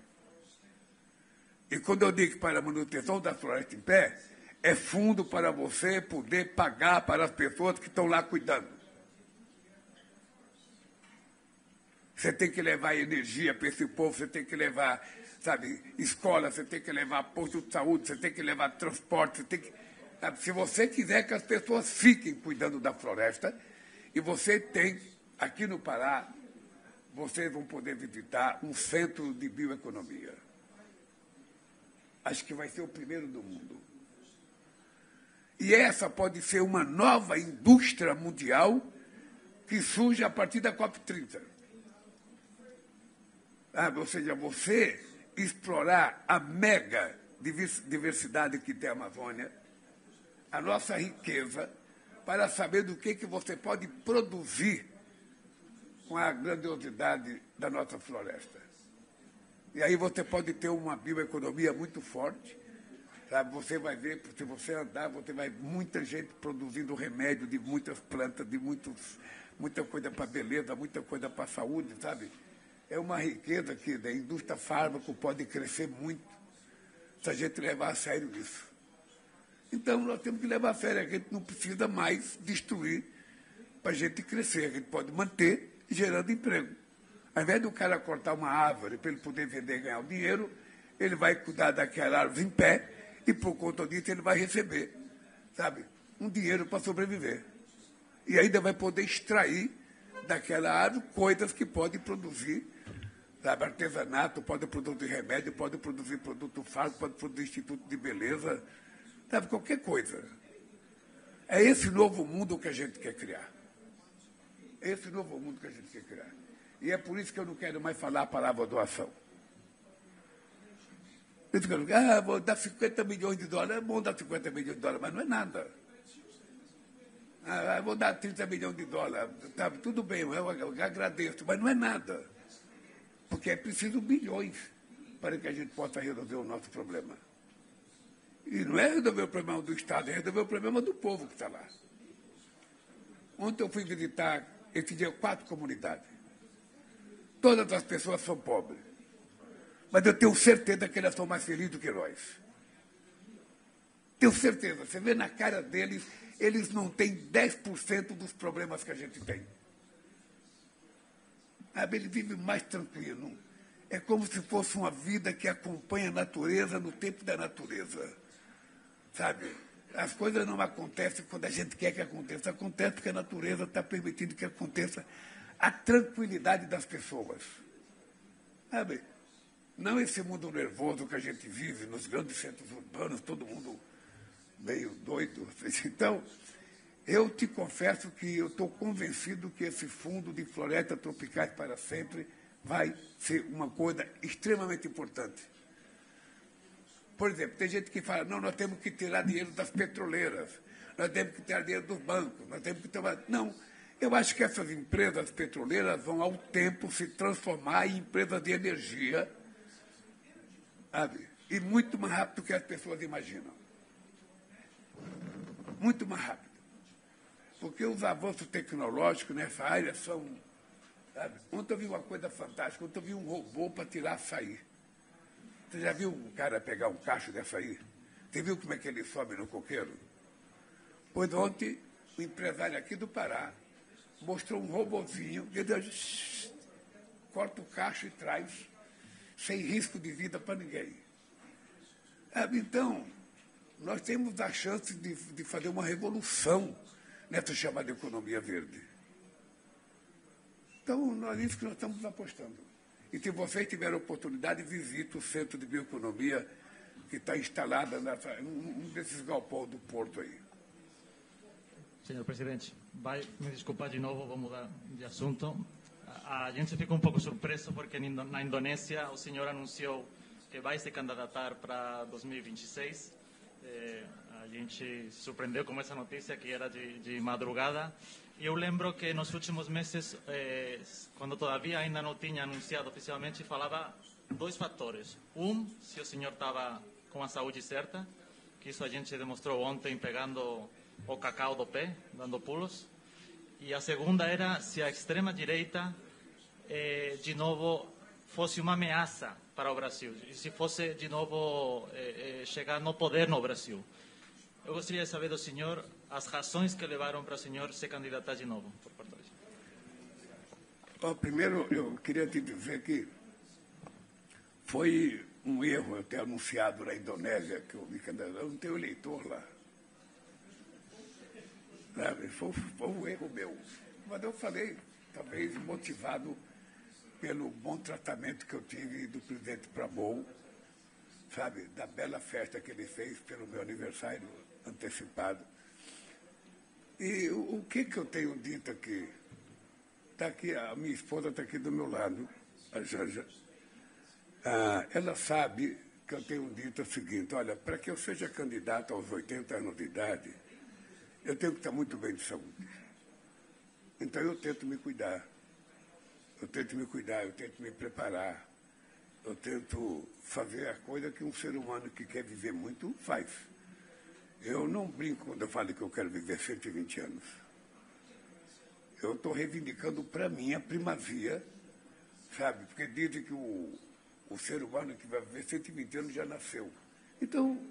E quando eu digo para a manutenção da floresta em pé, é fundo para você poder pagar para as pessoas que estão lá cuidando. Você tem que levar energia para esse povo, você tem que levar, sabe, escola, você tem que levar posto de saúde, você tem que levar transporte, você tem que... Sabe, se você quiser que as pessoas fiquem cuidando da floresta, e você tem, aqui no Pará, vocês vão poder visitar um centro de bioeconomia. Acho que vai ser o primeiro do mundo. E essa pode ser uma nova indústria mundial que surge a partir da COP30. Ou seja, você explorar a mega diversidade que tem a Amazônia, a nossa riqueza, para saber do que você pode produzir com a grandiosidade da nossa floresta. E aí você pode ter uma bioeconomia muito forte, Sabe? Você vai ver, se você andar, você vai ver muita gente produzindo remédio de muitas plantas, de muita coisa para beleza, muita coisa para saúde, sabe? É uma riqueza que a indústria fármaco pode crescer muito se a gente levar a sério isso. Então, nós temos que levar a sério. A gente não precisa mais destruir para a gente crescer. A gente pode manter gerando emprego. Ao invés do cara cortar uma árvore para ele poder vender e ganhar o dinheiro, ele vai cuidar daquela árvore em pé e, por conta disso, ele vai receber, sabe, um dinheiro para sobreviver. E ainda vai poder extrair daquela árvore coisas que pode produzir, sabe, artesanato, pode produzir remédio, pode produzir produto fármaco, pode produzir instituto de beleza, sabe, qualquer coisa. É esse novo mundo que a gente quer criar. É esse novo mundo que a gente quer criar. E é por isso que eu não quero mais falar a palavra doação. Vou dar 50 milhões de dólares. É bom dar 50 milhões de dólares, mas não é nada. Vou dar 30 milhões de dólares. Tá, tudo bem, eu agradeço, mas não é nada. Porque é preciso bilhões para que a gente possa resolver o nosso problema. E não é resolver o problema do Estado, é resolver o problema do povo que está lá. Ontem eu fui visitar, esse dia, 4 comunidades. Todas as pessoas são pobres. Mas eu tenho certeza que elas são mais felizes do que nós. Tenho certeza. Você vê na cara deles, eles não têm 10% dos problemas que a gente tem. Eles vivem mais tranquilo. É como se fosse uma vida que acompanha a natureza no tempo da natureza. Sabe? As coisas não acontecem quando a gente quer que aconteça. Acontece porque a natureza está permitindo que aconteça a tranquilidade das pessoas. Sabe? Não esse mundo nervoso que a gente vive nos grandes centros urbanos, todo mundo meio doido. Então, eu te confesso que eu estou convencido que esse fundo de florestas tropicais para sempre vai ser uma coisa extremamente importante. Por exemplo, tem gente que fala, não, nós temos que tirar dinheiro das petroleiras, nós temos que tirar dinheiro dos bancos, nós temos que tomar... Não, eu acho que essas empresas petroleiras vão, ao tempo, se transformar em empresas de energia, sabe? E muito mais rápido do que as pessoas imaginam. Muito mais rápido. Porque os avanços tecnológicos nessa área são... Sabe? Ontem eu vi uma coisa fantástica, ontem eu vi um robô para tirar açaí. Você já viu um cara pegar um cacho de açaí? Você viu como é que ele sobe no coqueiro? Pois ontem, o empresário aqui do Pará mostrou um robozinho que corta o cacho e traz, sem risco de vida para ninguém. Então, nós temos a chance de fazer uma revolução nessa chamada economia verde. Então, é isso que nós estamos apostando. E se vocês tiverem oportunidade, visite o Centro de Bioeconomia, que está instalado num desses galpões do Porto aí. Senhor Presidente, vai me desculpar de novo, vou mudar de assunto. A gente ficou um pouco surpreso porque na Indonésia o senhor anunciou que vai se candidatar para 2026. A gente se surpreendeu com essa notícia que era de madrugada. E eu lembro que nos últimos meses, quando todavia ainda não tinha anunciado oficialmente, falava 2 fatores. Se o senhor estava com a saúde certa, que isso a gente demonstrou ontem pegando o cacau do pé, dando pulos. E a segunda era se a extrema-direita, de novo, fosse uma ameaça para o Brasil. E se fosse, de novo, chegar no poder no Brasil. Eu gostaria de saber do senhor as razões que levaram para o senhor se candidatar de novo, por parte disso. Bom, primeiro, eu queria te dizer que foi um erro eu ter anunciado na Indonésia que eu me candidatei. Eu não tenho eleitor lá. Sabe? Foi um erro meu. Mas eu falei, talvez motivado pelo bom tratamento que eu tive do presidente Prabowo, sabe, da bela festa que ele fez pelo meu aniversário antecipado. E o que eu tenho dito aqui? Está aqui, a minha esposa está aqui do meu lado, a Janja. Ela sabe que eu tenho dito o seguinte, olha, para que eu seja candidato aos 80 anos de idade, eu tenho que estar muito bem de saúde. Então eu tento me cuidar. Eu tento me preparar. eu tento fazer a coisa que um ser humano que quer viver muito faz. Eu não brinco quando eu falo que eu quero viver 120 anos. Eu estou reivindicando para mim a primazia, sabe? Porque dizem que o ser humano que vai viver 120 anos já nasceu. Então,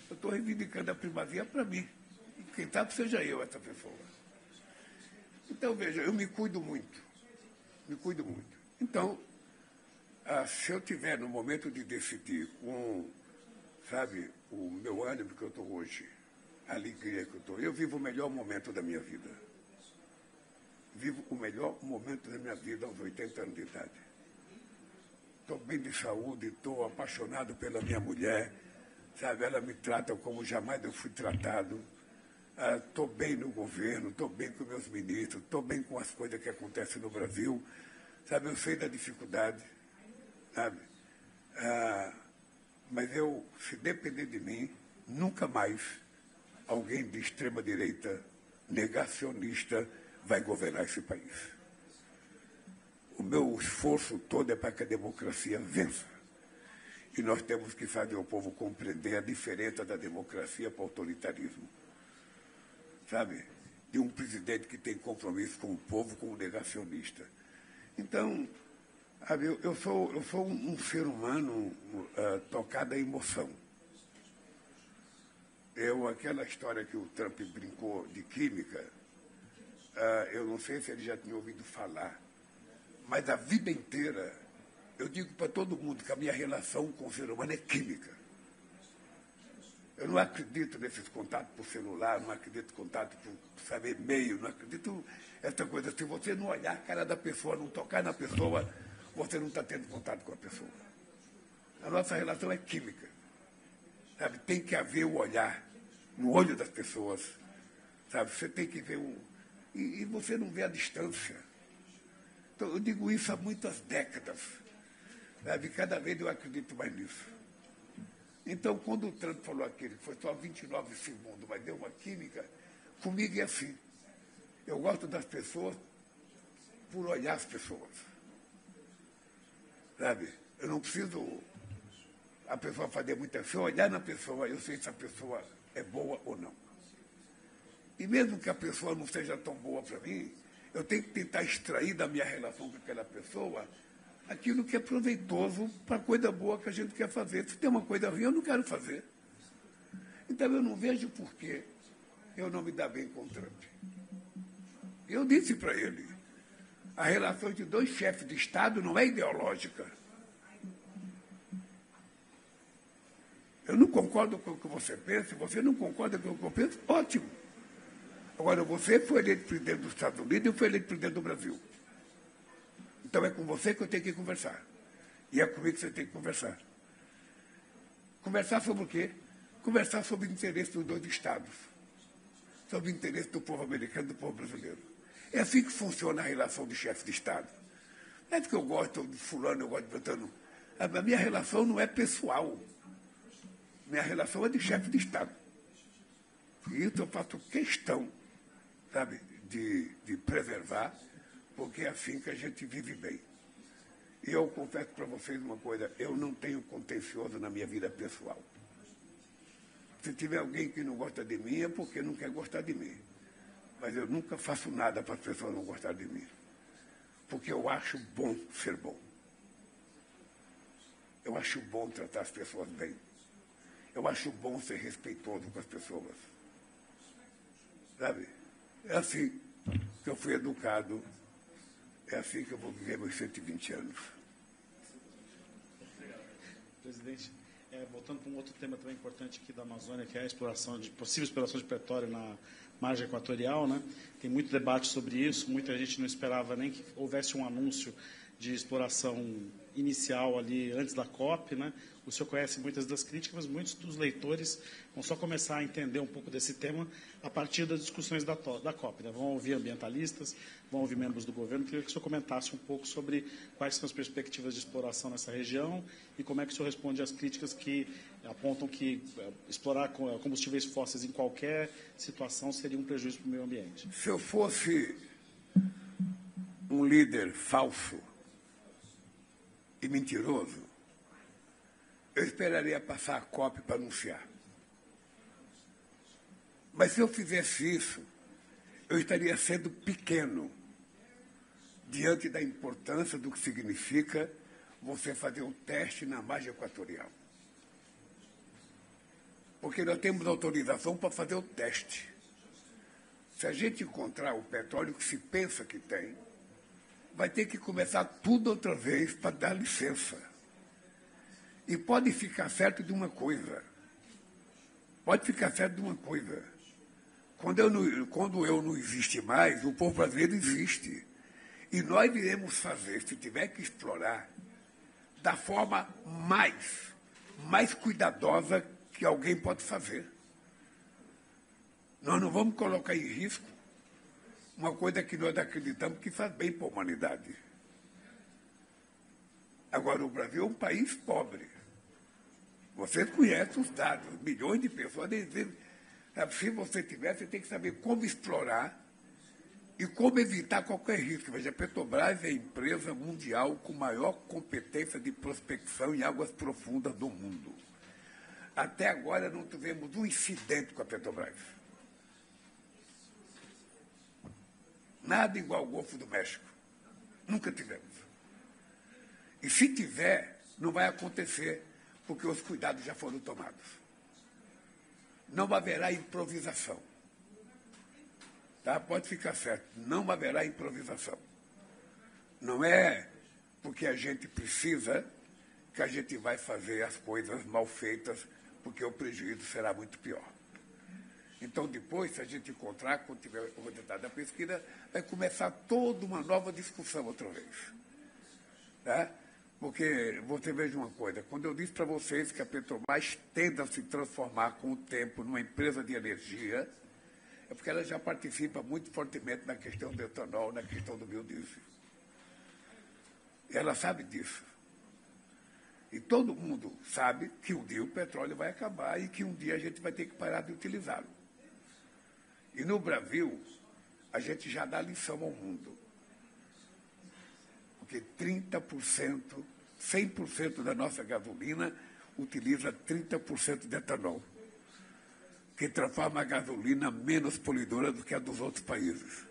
eu estou reivindicando a primazia para mim. E quem sabe seja eu essa pessoa. Então, veja, eu me cuido muito. Me cuido muito. Então, se eu tiver no momento de decidir com, sabe, o meu ânimo que eu estou hoje, a alegria que eu estou, eu vivo o melhor momento da minha vida. Vivo o melhor momento da minha vida aos 80 anos de idade. Estou bem de saúde, estou apaixonado pela minha mulher, sabe? Ela me trata como jamais eu fui tratado. Estou bem no governo, estou bem com meus ministros, estou bem com as coisas que acontecem no Brasil. Sabe, eu sei da dificuldade, sabe? Mas eu, se depender de mim, nunca mais alguém de extrema-direita, negacionista, vai governar esse país. O meu esforço todo é para que a democracia vença. E nós temos que fazer o povo compreender a diferença da democracia para o autoritarismo. Sabe? De um presidente que tem compromisso com o povo, com o negacionista. Então, sabe, eu sou um ser humano tocado à emoção. Aquela história que o Trump brincou de química, eu não sei se ele já tinha ouvido falar, mas a vida inteira eu digo para todo mundo que a minha relação com o ser humano é química. Eu não acredito nesses contatos por celular, não acredito em contato por saber e-mail, não acredito essa coisa. Se você não olhar a cara da pessoa, não tocar na pessoa, você não está tendo contato com a pessoa. A nossa relação é química. Sabe? Tem que haver o olhar no olho das pessoas. Sabe? Você tem que ver e você não vê a distância. Então, eu digo isso há muitas décadas. Sabe? Cada vez eu acredito mais nisso. Então, quando o Trump falou aquele, foi só 29 segundos, mas deu uma química, comigo é assim. Eu gosto das pessoas por olhar as pessoas. Sabe? Eu não preciso a pessoa fazer muita coisa. Se eu olhar na pessoa, eu sei se a pessoa é boa ou não. E mesmo que a pessoa não seja tão boa para mim, eu tenho que tentar extrair da minha relação com aquela pessoa aquilo que é proveitoso para a coisa boa que a gente quer fazer. Se tem uma coisa ruim, eu não quero fazer. Então, eu não vejo por que eu não me dar bem com o Trump. Eu disse para ele, a relação de dois chefes de Estado não é ideológica. Eu não concordo com o que você pensa, você não concorda com o que eu penso, ótimo. Agora, você foi eleito presidente dos Estados Unidos e eu fui eleito presidente do Brasil. Então, é com você que eu tenho que conversar. E é comigo que você tem que conversar. Conversar sobre o quê? Conversar sobre o interesse dos dois Estados. Sobre o interesse do povo americano e do povo brasileiro. É assim que funciona a relação de chefe de Estado. Não é porque eu gosto de fulano, eu gosto de Beltrano. A minha relação não é pessoal. Minha relação é de chefe de Estado. E isso eu faço questão, sabe, de preservar, porque é assim que a gente vive bem. E eu confesso para vocês uma coisa, eu não tenho contencioso na minha vida pessoal. Se tiver alguém que não gosta de mim, é porque não quer gostar de mim. Mas eu nunca faço nada para as pessoas não gostarem de mim. Porque eu acho bom ser bom. Eu acho bom tratar as pessoas bem. Eu acho bom ser respeitoso com as pessoas. Sabe? É assim que eu fui educado. É assim que eu vou viver meus 120 anos. Presidente, voltando para um outro tema também importante aqui da Amazônia, que é a exploração possível exploração de petróleo na margem equatorial, né? Tem muito debate sobre isso, muita gente não esperava nem que houvesse um anúncio de exploração inicial ali antes da COP, né? O senhor conhece muitas das críticas, mas muitos dos leitores vão só começar a entender um pouco desse tema a partir das discussões da COP, né? Vão ouvir ambientalistas, vão ouvir membros do governo. Queria que o senhor comentasse um pouco sobre quais são as perspectivas de exploração nessa região e como é que o senhor responde às críticas que apontam que explorar combustíveis fósseis em qualquer situação seria um prejuízo para o meio ambiente. Se eu fosse um líder falso e mentiroso, eu esperaria passar a COP para anunciar. Mas se eu fizesse isso, eu estaria sendo pequeno diante da importância do que significa você fazer um teste na margem equatorial. Porque nós temos autorização para fazer o teste. Se a gente encontrar o petróleo que se pensa que tem, vai ter que começar tudo outra vez para dar licença. E pode ficar certo de uma coisa. Quando eu não existe mais, o povo brasileiro existe. E nós iremos fazer, se tiver que explorar, da forma mais cuidadosa que alguém pode fazer. Nós não vamos colocar em risco uma coisa que nós acreditamos que faz bem para a humanidade. Agora, o Brasil é um país pobre. Vocês conhecem os dados, milhões de pessoas. Se você tiver, você tem que saber como explorar e como evitar qualquer risco. Veja, a Petrobras é a empresa mundial com maior competência de prospecção em águas profundas do mundo. Até agora não tivemos um incidente com a Petrobras. Nada igual ao Golfo do México. Nunca tivemos. E se tiver, não vai acontecer, porque os cuidados já foram tomados. Não haverá improvisação. Tá? Pode ficar certo, não haverá improvisação. Não é porque a gente precisa que a gente vai fazer as coisas mal feitas, porque o prejuízo será muito pior. Então, depois, se a gente encontrar, quando tiver o resultado da pesquisa, vai começar toda uma nova discussão outra vez. Tá? Porque, você veja uma coisa, quando eu disse para vocês que a Petrobras tende a se transformar com o tempo numa empresa de energia, é porque ela já participa muito fortemente na questão do etanol, na questão do biodiesel. Ela sabe disso. E todo mundo sabe que um dia o petróleo vai acabar e que um dia a gente vai ter que parar de utilizá-lo. E no Brasil, a gente já dá lição ao mundo. Porque 30%, 100% da nossa gasolina utiliza 30% de etanol, que transforma a gasolina menos poluidora do que a dos outros países.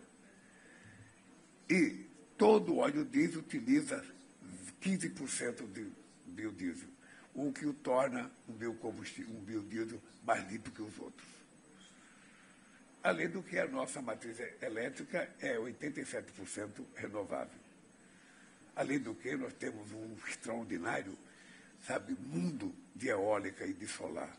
E todo óleo diesel utiliza 15% de biodiesel, o que o torna um biodiesel mais limpo que os outros. Além do que a nossa matriz elétrica é 87% renovável. Além do que nós temos um extraordinário, mundo de eólica e de solar.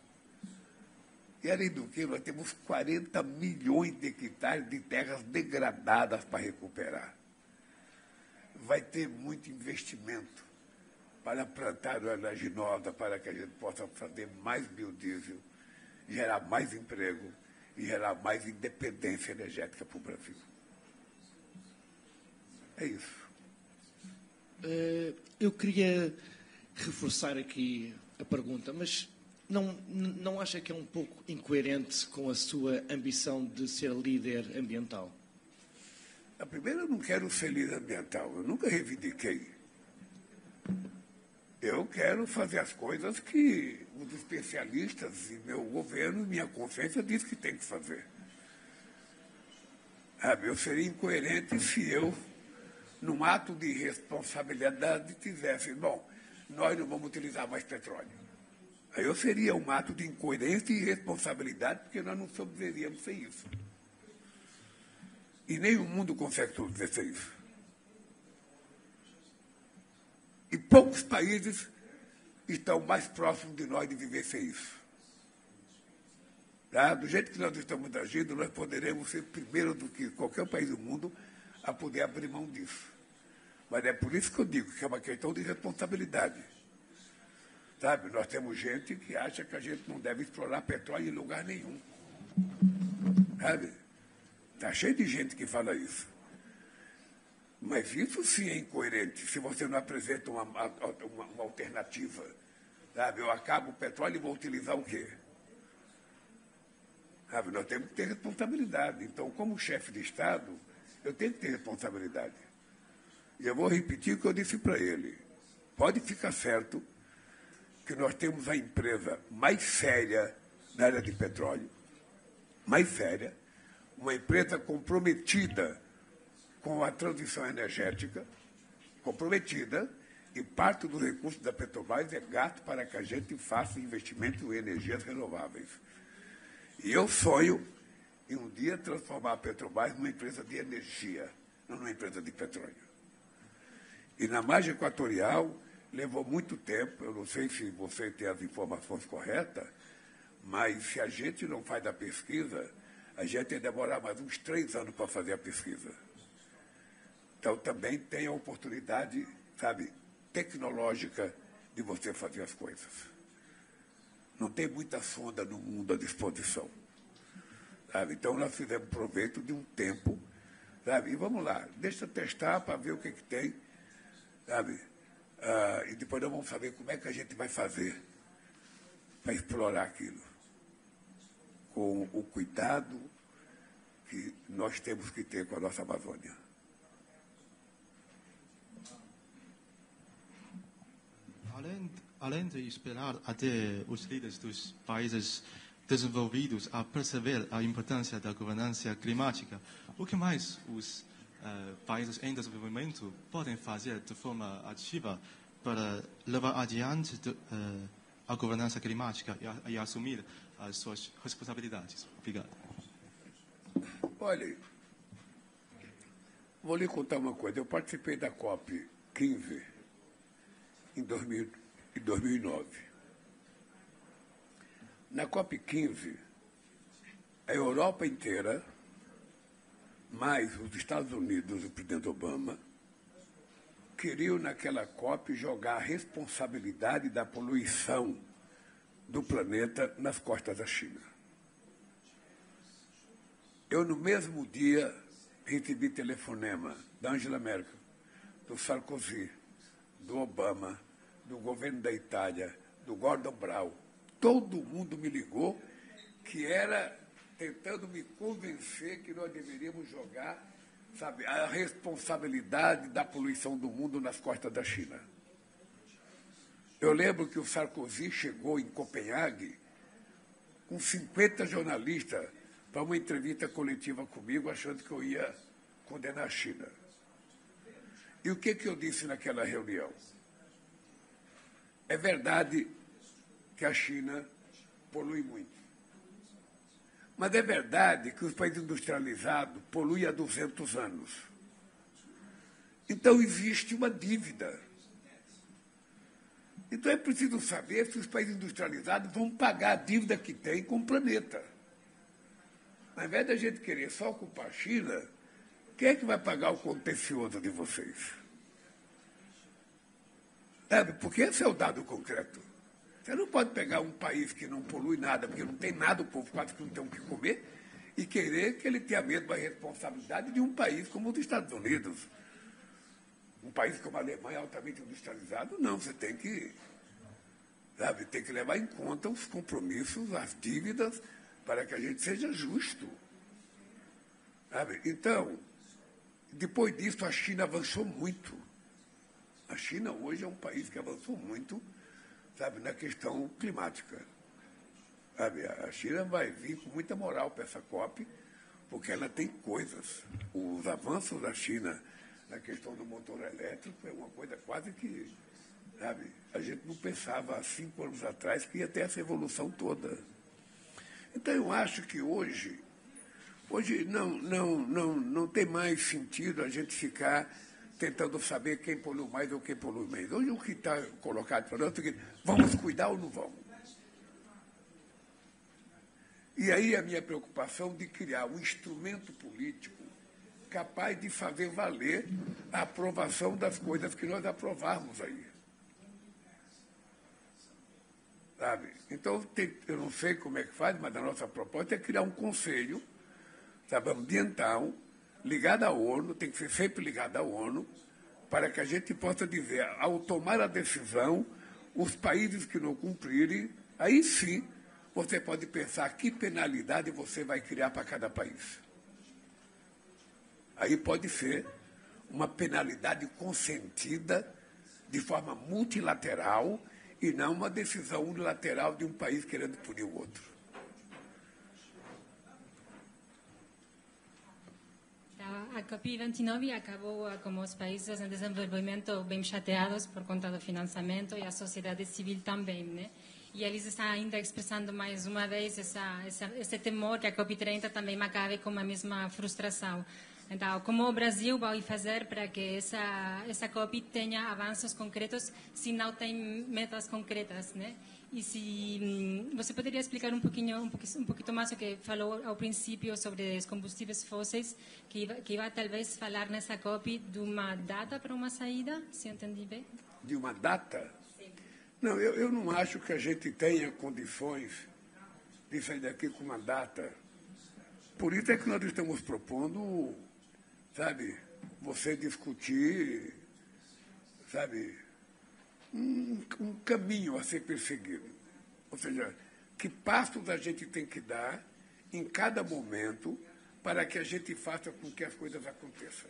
E além do que nós temos 40 milhões de hectares de terras degradadas para recuperar. Vai ter muito investimento para plantar oleaginosa, para que a gente possa fazer mais biodiesel, gerar mais emprego e gerar mais independência energética para o Brasil. É isso. Eu queria reforçar aqui a pergunta, mas não acha que é um pouco incoerente com a sua ambição de ser líder ambiental? Primeiro, eu não quero ser líder ambiental, eu nunca reivindiquei. Eu quero fazer as coisas que os especialistas e meu governo e minha consciência diz que tem que fazer. Eu seria incoerente se eu, num ato de responsabilidade, dissesse, bom, nós não vamos utilizar mais petróleo. Aí eu seria um ato de incoerência e irresponsabilidade, porque nós não sobreviveríamos sem isso. E nem o mundo consegue sobreviver sem isso. E poucos países estão mais próximos de nós de viver sem isso. Tá? Do jeito que nós estamos agindo, nós poderemos ser primeiro do que qualquer país do mundo a poder abrir mão disso. Mas é por isso que eu digo que é uma questão de responsabilidade. Nós temos gente que acha que a gente não deve explorar petróleo em lugar nenhum. Está cheio de gente que fala isso. Mas isso sim é incoerente, se você não apresenta uma alternativa. Eu acabo o petróleo e vou utilizar o quê? Nós temos que ter responsabilidade. Então, como chefe de Estado, eu tenho que ter responsabilidade. E eu vou repetir o que eu disse para ele. Pode ficar certo que nós temos a empresa mais séria na área de petróleo, mais séria, uma empresa comprometida com a transição energética, comprometida, e parte dos recursos da Petrobras é gasto para que a gente faça investimento em energias renováveis. E eu sonho em um dia transformar a Petrobras numa empresa de energia, não numa empresa de petróleo. E na margem equatorial levou muito tempo, eu não sei se você tem as informações corretas, mas se a gente não faz a pesquisa, a gente vai demorar mais uns 3 anos para fazer a pesquisa. Então, também tem a oportunidade, sabe, tecnológica de você fazer as coisas. Não tem muita sonda no mundo à disposição. Sabe? Então, nós fizemos proveito de um tempo, sabe? E vamos lá, deixa eu testar para ver o que tem, sabe? E depois nós vamos saber como é que a gente vai fazer para explorar aquilo. Com o cuidado que nós temos que ter com a nossa Amazônia. Além de esperar até os líderes dos países desenvolvidos a perceber a importância da governança climática, o que mais os países em desenvolvimento podem fazer de forma ativa para levar adiante a governança climática e assumir as suas responsabilidades? Obrigado. Olha, vou lhe contar uma coisa. Eu participei da COP15 em 2009. Na COP15, a Europa inteira, mais os Estados Unidos e o presidente Obama, queriam naquela COP jogar a responsabilidade da poluição do planeta nas costas da China. Eu, no mesmo dia, recebi telefonema da Angela Merkel, do Sarkozy, do Obama, do governo da Itália, do Gordon Brown. Todo mundo me ligou, que era tentando me convencer que nós deveríamos jogar, sabe, a responsabilidade da poluição do mundo nas costas da China. Eu lembro que o Sarkozy chegou em Copenhague com 50 jornalistas para uma entrevista coletiva comigo, achando que eu ia condenar a China. E o que eu disse naquela reunião? É verdade que a China polui muito. Mas é verdade que os países industrializados poluem há 200 anos. Então, existe uma dívida. Então, é preciso saber se os países industrializados vão pagar a dívida que têm com o planeta. Ao invés da gente querer só culpar a China, quem é que vai pagar o contencioso de vocês? Sabe? Porque esse é o dado concreto. Você não pode pegar um país que não polui nada, porque não tem nada, o povo quase que não tem o que comer, e querer que ele tenha a mesma responsabilidade de um país como os Estados Unidos. Um país como a Alemanha, altamente industrializado, não. Você tem que, sabe, tem que levar em conta os compromissos, as dívidas, para que a gente seja justo. Sabe? Então, depois disso, a China avançou muito. A China hoje é um país que avançou muito, sabe, na questão climática. Sabe, a China vai vir com muita moral para essa COP, porque ela tem coisas. Os avanços da China na questão do motor elétrico é uma coisa quase que, sabe, a gente não pensava há 5 anos atrás que ia ter essa evolução toda. Então, eu acho que hoje não tem mais sentido a gente ficar tentando saber quem polui mais ou quem polui menos. Hoje o que está colocado para nós é o seguinte: vamos cuidar ou não vamos? E aí a minha preocupação de criar um instrumento político capaz de fazer valer a aprovação das coisas que nós aprovarmos aí. Sabe? Então, eu não sei como é que faz, mas a nossa proposta é criar um conselho, sabe, ambiental, ligado à ONU, tem que ser sempre ligado à ONU, para que a gente possa dizer, ao tomar a decisão, os países que não cumprirem, aí sim você pode pensar que penalidade você vai criar para cada país. Aí pode ser uma penalidade consentida de forma multilateral e não uma decisão unilateral de um país querendo punir o outro. A COP29 acabou com os países em desenvolvimento bem chateados por conta do financiamento e a sociedade civil também, né? E eles estão ainda expressando mais uma vez esse temor que a COP30 também acabe com a mesma frustração. Então, como o Brasil vai fazer para que essa COP tenha avanços concretos se não tem metas concretas, né? E se você poderia explicar um pouquinho mais o que falou ao princípio sobre os combustíveis fósseis, que iba talvez falar nessa COP de uma data para uma saída, se eu entendi bem? De uma data? Sim. Não, eu não acho que a gente tenha condições de sair daqui com uma data. Por isso é que nós estamos propondo, sabe, você discutir, sabe, um caminho a ser perseguido. Ou seja, que passos a gente tem que dar em cada momento para que a gente faça com que as coisas aconteçam.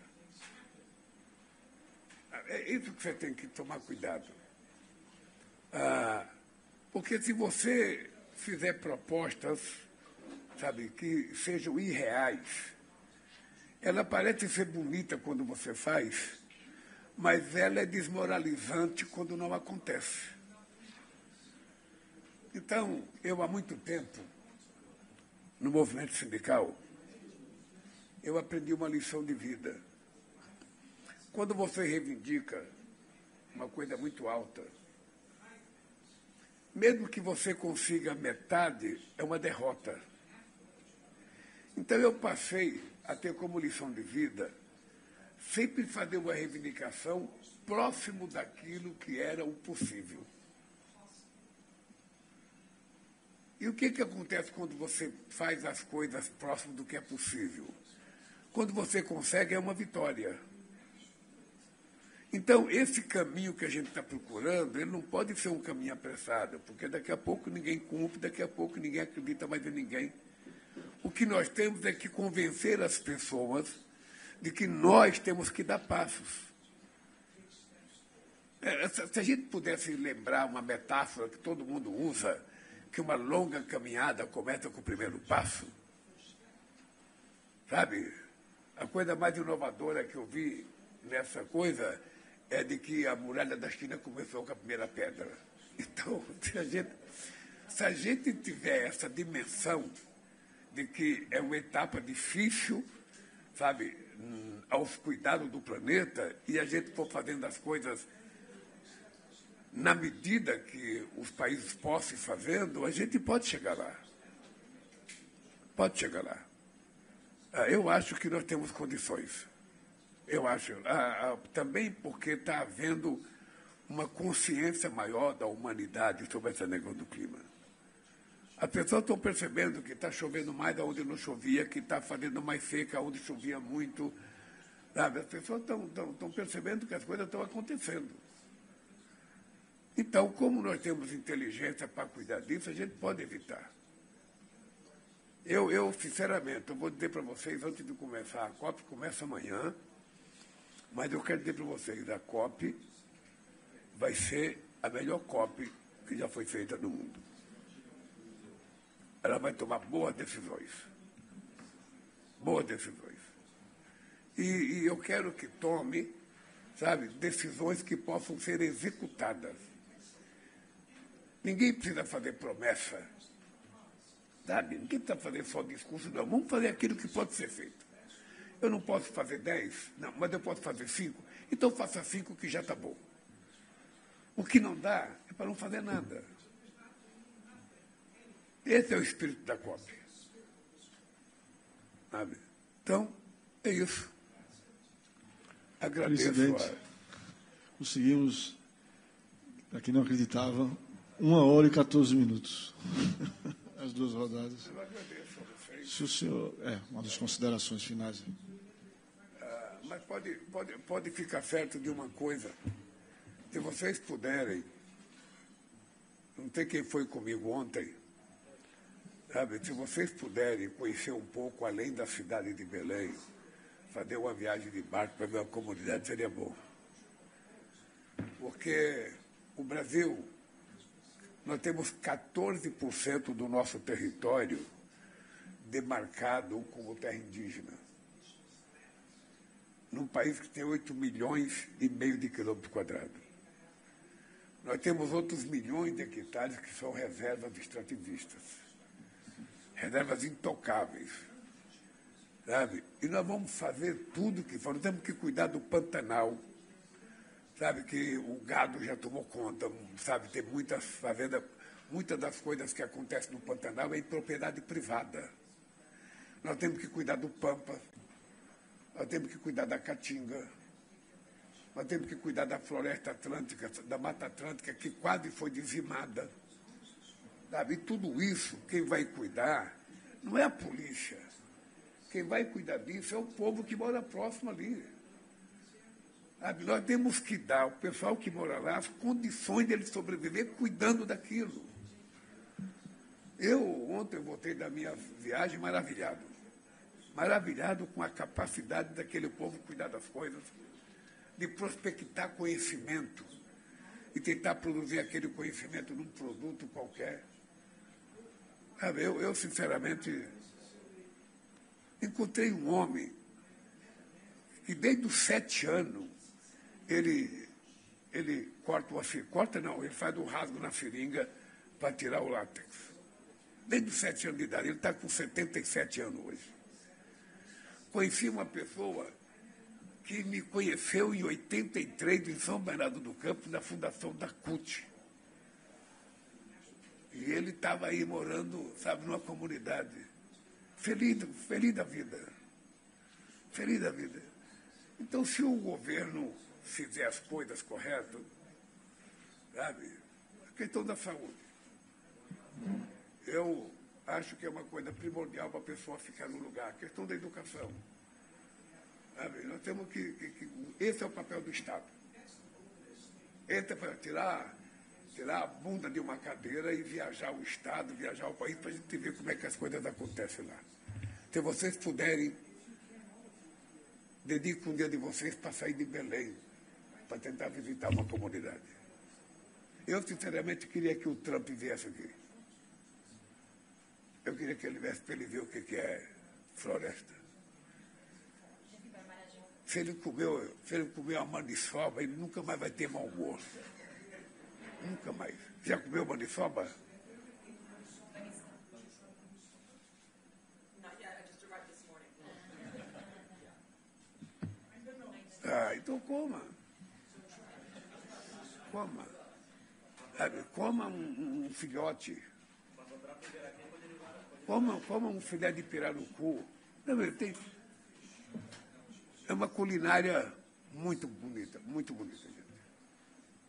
É isso que você tem que tomar cuidado. Porque se você fizer propostas, sabe, que sejam irreais, ela parece ser bonita quando você faz, mas ela é desmoralizante quando não acontece. Então, eu há muito tempo, no movimento sindical, eu aprendi uma lição de vida. Quando você reivindica uma coisa muito alta, mesmo que você consiga metade, é uma derrota. Então, eu passei a ter como lição de vida sempre fazer uma reivindicação próximo daquilo que era o possível. E o que acontece quando você faz as coisas próximo do que é possível? Quando você consegue, é uma vitória. Então, esse caminho que a gente está procurando, ele não pode ser um caminho apressado, porque daqui a pouco ninguém cumpre, daqui a pouco ninguém acredita mais em ninguém. O que nós temos é que convencer as pessoas de que nós temos que dar passos. Se a gente pudesse lembrar uma metáfora que todo mundo usa, que uma longa caminhada começa com o primeiro passo, sabe? A coisa mais inovadora que eu vi nessa coisa é de que a muralha da China começou com a primeira pedra. Então, se a gente tiver essa dimensão de que é uma etapa difícil, sabe, aos cuidados do planeta, e a gente for fazendo as coisas na medida que os países possam ir fazendo, a gente pode chegar lá. Pode chegar lá. Eu acho que nós temos condições. Eu acho. Também porque está havendo uma consciência maior da humanidade sobre essa negócio do clima. As pessoas estão percebendo que está chovendo mais onde não chovia, que está fazendo mais seca onde chovia muito. Sabe? As pessoas estão percebendo que as coisas estão acontecendo. Então, como nós temos inteligência para cuidar disso, a gente pode evitar. Eu sinceramente, eu vou dizer para vocês, antes de começar, a COP começa amanhã, mas eu quero dizer para vocês, a COP vai ser a melhor COP que já foi feita no mundo. Ela vai tomar boas decisões. Boas decisões. E eu quero que tome, sabe, decisões que possam ser executadas. Ninguém precisa fazer promessa, sabe? Ninguém precisa fazer só discurso, não. Vamos fazer aquilo que pode ser feito. Eu não posso fazer 10, não, mas eu posso fazer 5. Então faça 5 que já está bom. O que não dá é para não fazer nada. Esse é o espírito da COP. Sabe? Então, é isso. Agradeço. Presidente, conseguimos, para quem não acreditava, 1h e 14 minutos. As duas rodadas. Eu agradeço a vocês. Se o senhor... uma das considerações finais. Mas pode ficar certo de uma coisa. Se vocês puderem, não tem quem foi comigo ontem, sabe? Se vocês puderem conhecer um pouco além da cidade de Belém, fazer uma viagem de barco para ver uma comunidade, seria bom. Porque o Brasil Nós temos 14% do nosso território demarcado como terra indígena. Num país que tem 8,5 milhões de quilômetros quadrados. Nós temos outros milhões de hectares que são reservas extrativistas. Reservas intocáveis. Sabe? E nós vamos fazer tudo que for. Nós temos que cuidar do Pantanal. Sabe que o gado já tomou conta, sabe? Tem muitas fazendas, muitas das coisas que acontecem no Pantanal é em propriedade privada. Nós temos que cuidar do Pampa, nós temos que cuidar da Caatinga, nós temos que cuidar da floresta atlântica, da Mata Atlântica, que quase foi dizimada. Sabe? E tudo isso, quem vai cuidar não é a polícia. Quem vai cuidar disso é o povo que mora próximo ali. Sabe? Nós temos que dar ao pessoal que mora lá as condições de ele sobreviver cuidando daquilo. Eu ontem voltei da minha viagem maravilhado. Maravilhado com a capacidade daquele povo cuidar das coisas, de prospectar conhecimento e tentar produzir aquele conhecimento num produto qualquer. Sabe? Eu sinceramente, encontrei um homem que desde os 7 anos ele ele faz um rasgo na seringa para tirar o látex. Desde os 7 anos de idade, ele está com 77 anos hoje. Conheci uma pessoa que me conheceu em 83 em São Bernardo do Campo, na fundação da CUT. E ele estava aí morando, sabe, numa comunidade. Feliz da vida. Feliz da vida. Então, se o governo fizer as coisas corretas, sabe, a questão da saúde, eu acho que é uma coisa primordial para a pessoa ficar no lugar. A questão da educação. Sabe, nós temos que esse é o papel do Estado. Esse é para tirar a bunda de uma cadeira e viajar o Estado, viajar o país, para a gente ver como é que as coisas acontecem lá. Se vocês puderem, dediquem um dia de vocês para sair de Belém, para tentar visitar uma comunidade. Eu, sinceramente, queria que o Trump viesse aqui. Eu queria que ele viesse para ele ver o que é floresta. Se ele comeu a maniçoba, ele nunca mais vai ter mau humor. Nunca mais. Já comeu maniçoba? Ah, então coma. Coma. Sabe, coma um filhote. Coma um filé de pirarucu. É uma culinária muito bonita, gente.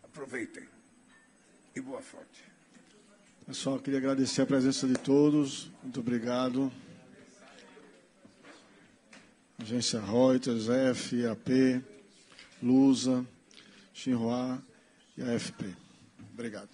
Aproveitem. E boa sorte. Pessoal, queria agradecer a presença de todos. Muito obrigado. Agência Reuters, AP, Lusa, Xinhua e AFP. Obrigado.